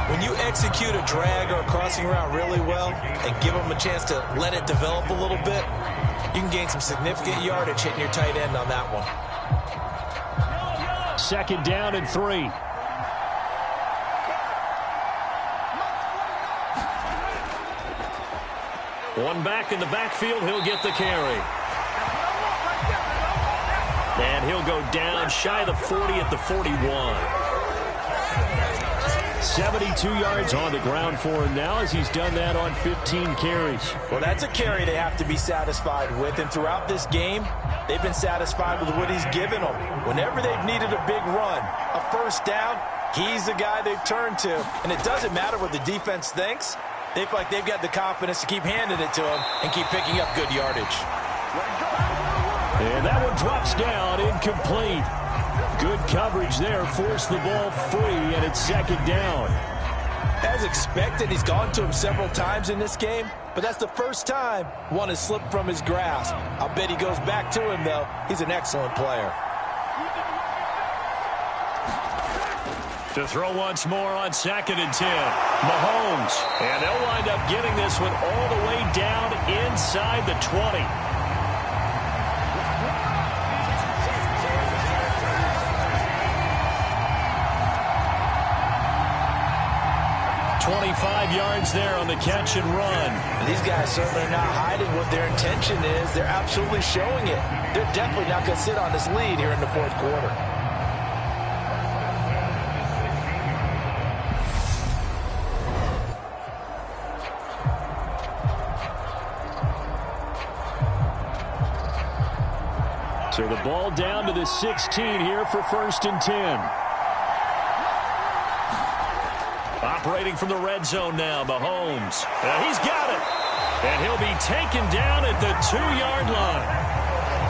When you execute a drag or a crossing route really well and give them a chance to let it develop a little bit, you can gain some significant yardage hitting your tight end on that one. 2nd down and 3. One back in the backfield. He'll get the carry. And he'll go down shy of the 40 at the 41. 72 yards on the ground for him now as he's done that on 15 carries. Well, that's a carry they have to be satisfied with. And throughout this game, they've been satisfied with what he's given them. Whenever they've needed a big run, a first down, he's the guy they've turned to. And it doesn't matter what the defense thinks. They feel like they've got the confidence to keep handing it to him and keep picking up good yardage. And that one drops down, incomplete. Good coverage there, forced the ball free, and it's second down. As expected, he's gone to him several times in this game, but that's the first time one has slipped from his grasp. I'll bet he goes back to him, though. He's an excellent player. To throw once more on 2nd and 10. Mahomes. And they'll wind up getting this one all the way down inside the 20. 25 yards there on the catch and run. And these guys certainly are not hiding what their intention is. They're absolutely showing it. They're definitely not going to sit on this lead here in the fourth quarter. So the ball down to the 16 here for 1st and 10. Operating from the red zone now, Mahomes. He's got it. And he'll be taken down at the 2-yard line.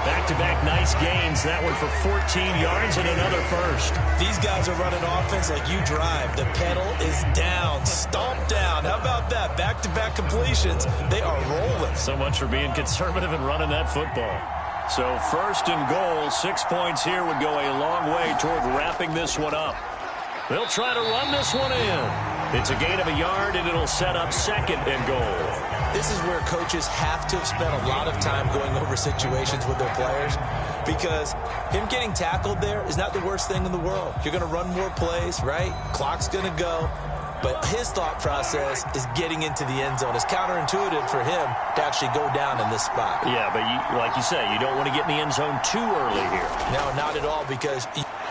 Back-to-back nice gains. That one for 14 yards and another first. These guys are running offense like you drive. The pedal is down, stomped down. How about that? Back-to-back completions. They are rolling. So much for being conservative and running that football. So 1st and goal, 6 points here would go a long way toward wrapping this one up. They'll try to run this one in. It's a gain of a yard, and it'll set up 2nd and goal. This is where coaches have to have spent a lot of time going over situations with their players, because him getting tackled there is not the worst thing in the world. You're going to run more plays, right? Clock's going to go. But his thought process is getting into the end zone. It's counterintuitive for him to actually go down in this spot. Yeah, but like you say, you don't want to get in the end zone too early here. No, not at all, because...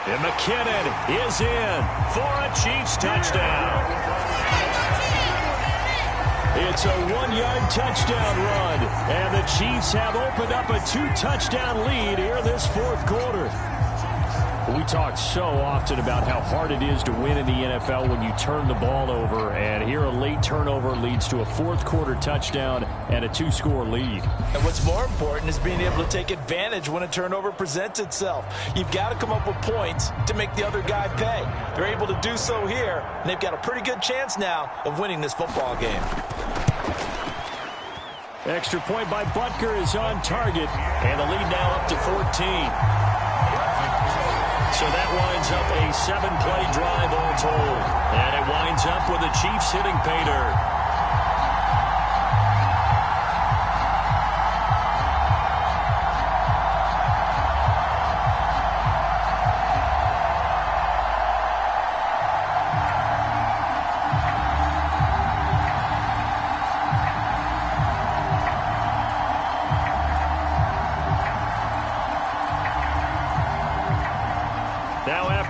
And McKinnon is in for a Chiefs touchdown. It's a 1-yard touchdown run, and the Chiefs have opened up a 2-touchdown lead here in this fourth quarter. We talk so often about how hard it is to win in the NFL when you turn the ball over, and here a late turnover leads to a fourth-quarter touchdown and a 2-score lead. And what's more important is being able to take advantage when a turnover presents itself. You've got to come up with points to make the other guy pay. They're able to do so here, and they've got a pretty good chance now of winning this football game. Extra point by Butker is on target, and the lead now up to 14. So that winds up a 7-play drive all told. And it winds up with the Chiefs hitting pay dirt.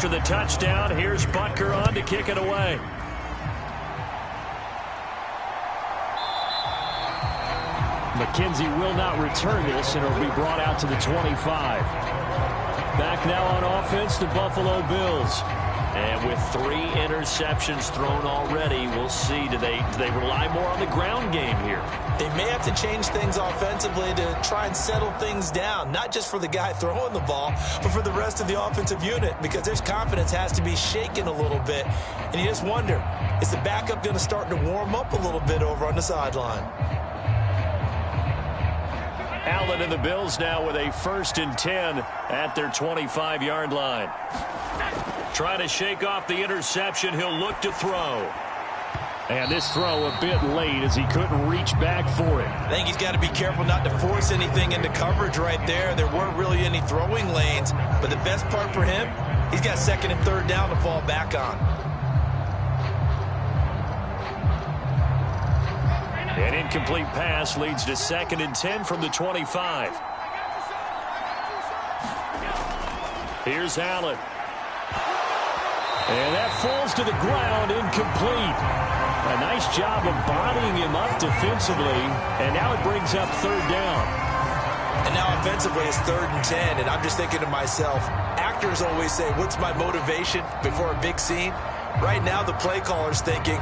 After the touchdown, here's Butker on to kick it away. McKenzie will not return this, and it'll be brought out to the 25. Back now on offense, the Buffalo Bills. And with 3 interceptions thrown already, we'll see, do they rely more on the ground game here? They may have to change things offensively to try and settle things down, not just for the guy throwing the ball, but for the rest of the offensive unit, because their confidence has to be shaken a little bit. And you just wonder, is the backup going to start to warm up a little bit over on the sideline? Allen and the Bills now with a 1st and 10 at their 25-yard line. Trying to shake off the interception. He'll look to throw. And this throw a bit late as he couldn't reach back for it. I think he's got to be careful not to force anything into coverage right there. There weren't really any throwing lanes. But the best part for him, he's got 2nd and 3rd down to fall back on. And in incomplete pass leads to 2nd and 10 from the 25. Here's Allen. And that falls to the ground, incomplete. A nice job of bodying him up defensively, and now it brings up 3rd down. And now offensively it's 3rd and 10, and I'm just thinking to myself, actors always say, what's my motivation before a big scene? Right now the play caller's thinking,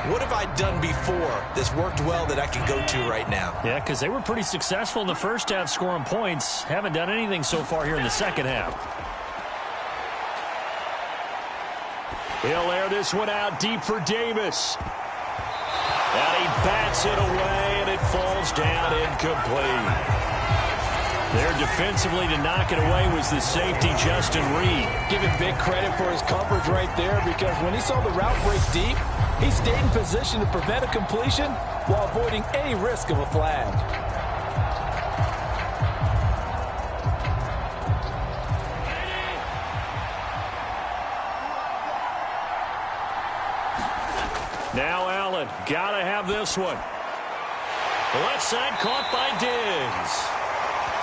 what have I done before that's worked well that I can go to right now? Yeah, because they were pretty successful in the first half scoring points. Haven't done anything so far here in the second half. He'll air this one out deep for Davis. And he bats it away, and it falls down incomplete. There defensively to knock it away was the safety, Justin Reed. Give him big credit for his coverage right there, because when he saw the route break deep, he stayed in position to prevent a completion while avoiding any risk of a flag. Now Allen, gotta have this one. Left side caught by Diggs.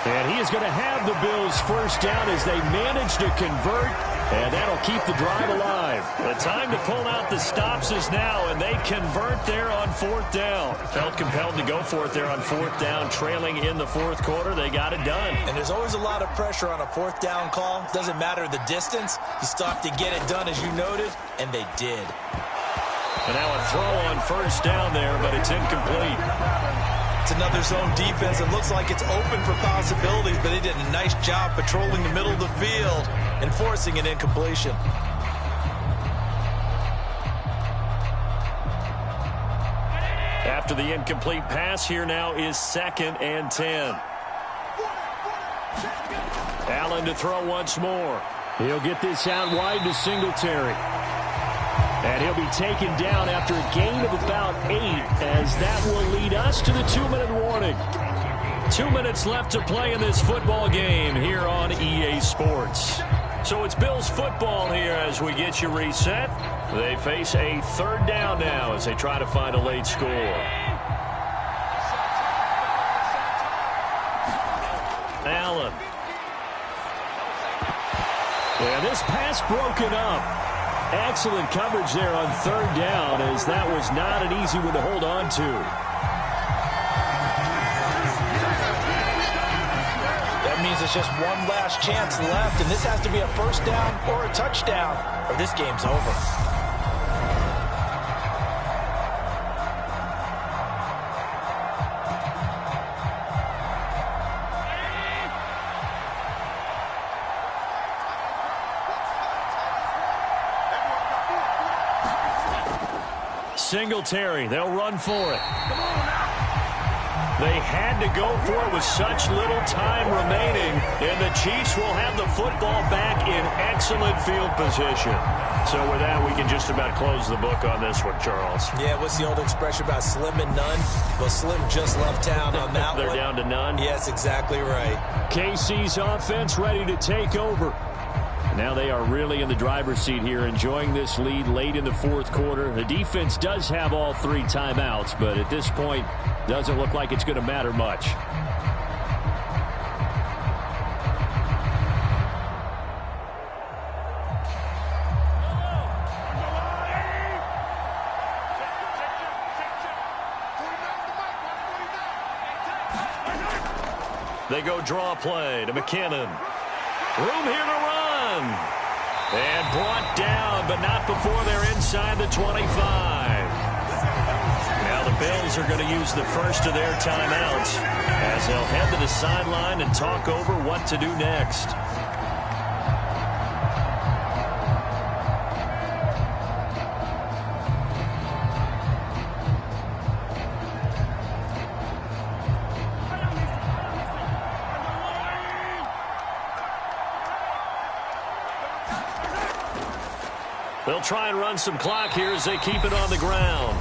And he is going to have the Bills first down as they manage to convert, and that'll keep the drive alive. The time to pull out the stops is now, and they convert there on 4th down. Felt compelled to go for it there on 4th down, trailing in the 4th quarter. They got it done. And there's always a lot of pressure on a 4th down call. Doesn't matter the distance. You stop to get it done, as you noted, and they did. And now a throw on 1st down there, but it's incomplete. It's another zone defense. It looks like it's open for possibilities, but they did a nice job patrolling the middle of the field and forcing an incompletion. After the incomplete pass, here now is 2nd and 10. Allen to throw once more. He'll get this out wide to Singletary. And he'll be taken down after a gain of about 8, as that will lead us to the 2-minute warning. 2 minutes left to play in this football game here on EA Sports. So it's Bills football here as we get you reset. They face a 3rd down now as they try to find a late score. Allen. And this pass broken up. Excellent coverage there on 3rd down, as that was not an easy one to hold on to. That means it's just one last chance left, and this has to be a 1st down or a touchdown, or this game's over. Singletary, they'll run for it. They had to go for it with such little time remaining, and the Chiefs will have the football back in excellent field position. So with that, we can just about close the book on this one, Charles. Yeah, what's the old expression about slim and none? Well, Slim just left town on that They're one. down to none? Yes, exactly right. KC's offense ready to take over. Now they are really in the driver's seat here, enjoying this lead late in the 4th quarter. The defense does have all 3 timeouts, but at this point, doesn't look like it's going to matter much. They go draw play to McKinnon. Room here to run. And brought down, but not before they're inside the 25. Now the Bills are going to use the first of their timeouts as they'll head to the sideline and talk over what to do next. They'll try and run some clock here as they keep it on the ground.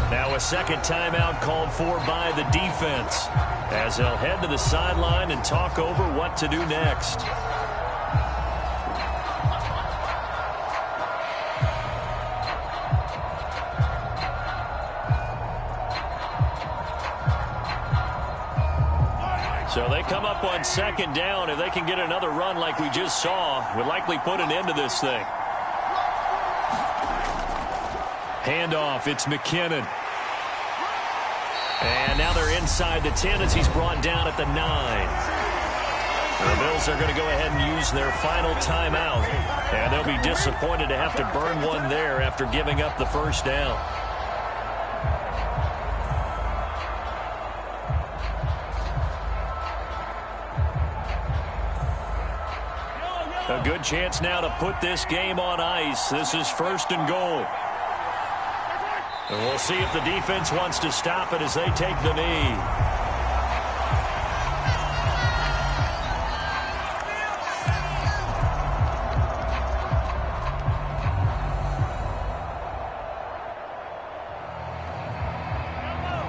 Now a 2nd timeout called for by the defense as they'll head to the sideline and talk over what to do next. So they come up on second down. If they can get another run like we just saw, would likely put an end to this thing. Handoff, it's McKinnon. And now they're inside the 10 as he's brought down at the 9. The Bills are going to go ahead and use their final timeout. And they'll be disappointed to have to burn one there after giving up the first down. A good chance now to put this game on ice. This is 1st and goal. And we'll see if the defense wants to stop it as they take the knee.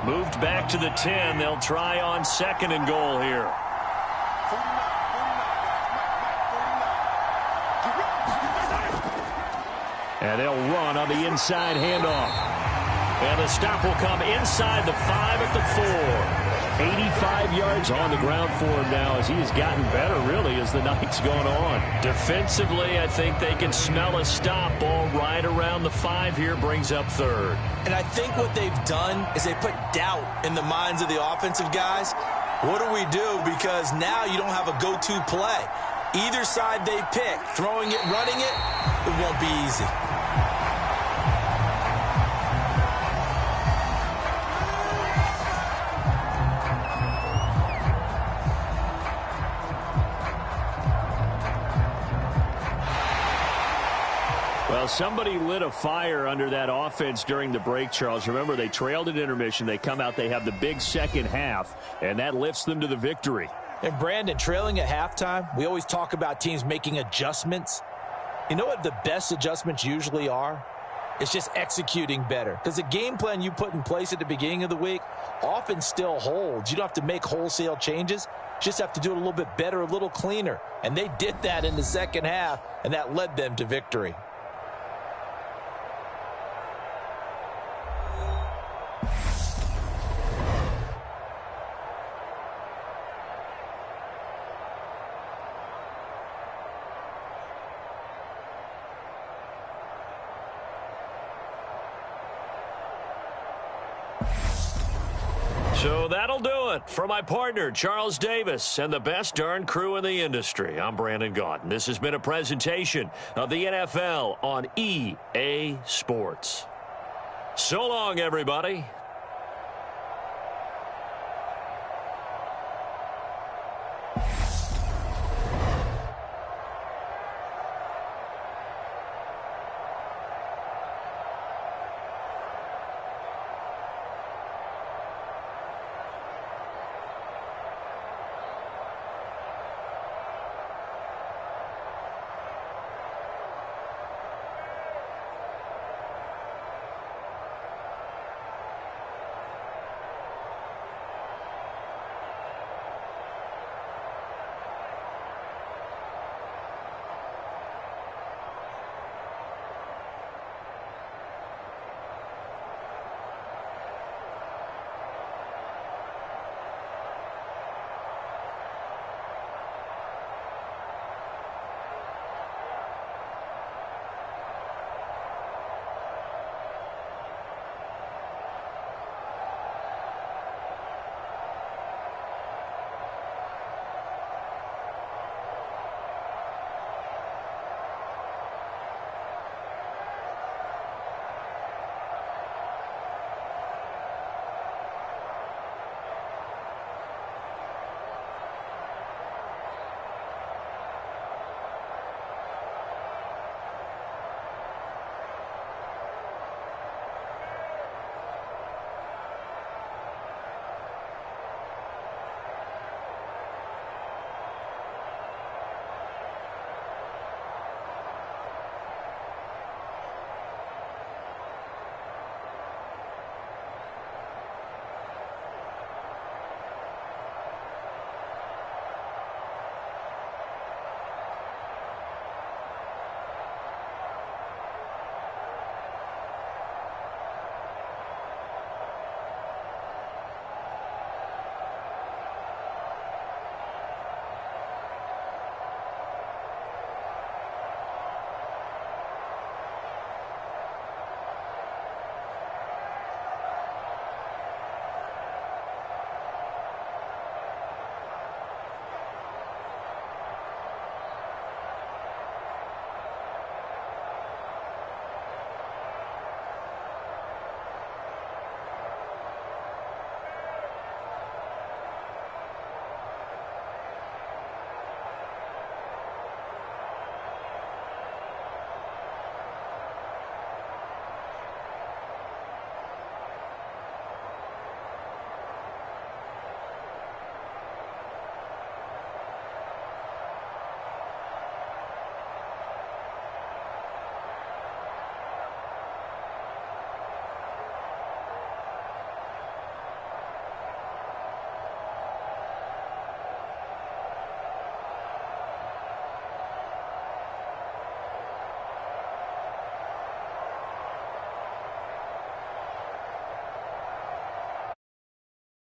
Moved back to the 10. They'll try on 2nd and goal here. And they'll run on the inside handoff. And the stop will come inside the 5 at the 4. 85 yards on the ground for him now as he has gotten better, really, as the night's gone on. Defensively, I think they can smell a stop. Ball right around the 5 here, brings up 3rd. And I think what they've done is they put doubt in the minds of the offensive guys. What do we do? Because now you don't have a go-to play. Either side they pick, throwing it, running it, it won't be easy. Well, somebody lit a fire under that offense during the break, Charles. Remember, they trailed at intermission. They come out, they have the big second half, and that lifts them to the victory. And Brandon, trailing at halftime, we always talk about teams making adjustments. You know what the best adjustments usually are? It's just executing better. Because the game plan you put in place at the beginning of the week often still holds. You don't have to make wholesale changes. You just have to do it a little bit better, a little cleaner. And they did that in the second half, and that led them to victory. So that'll do it for my partner, Charles Davis, and the best darn crew in the industry. I'm Brandon Gaudin. This has been a presentation of the NFL on EA Sports. So long, everybody.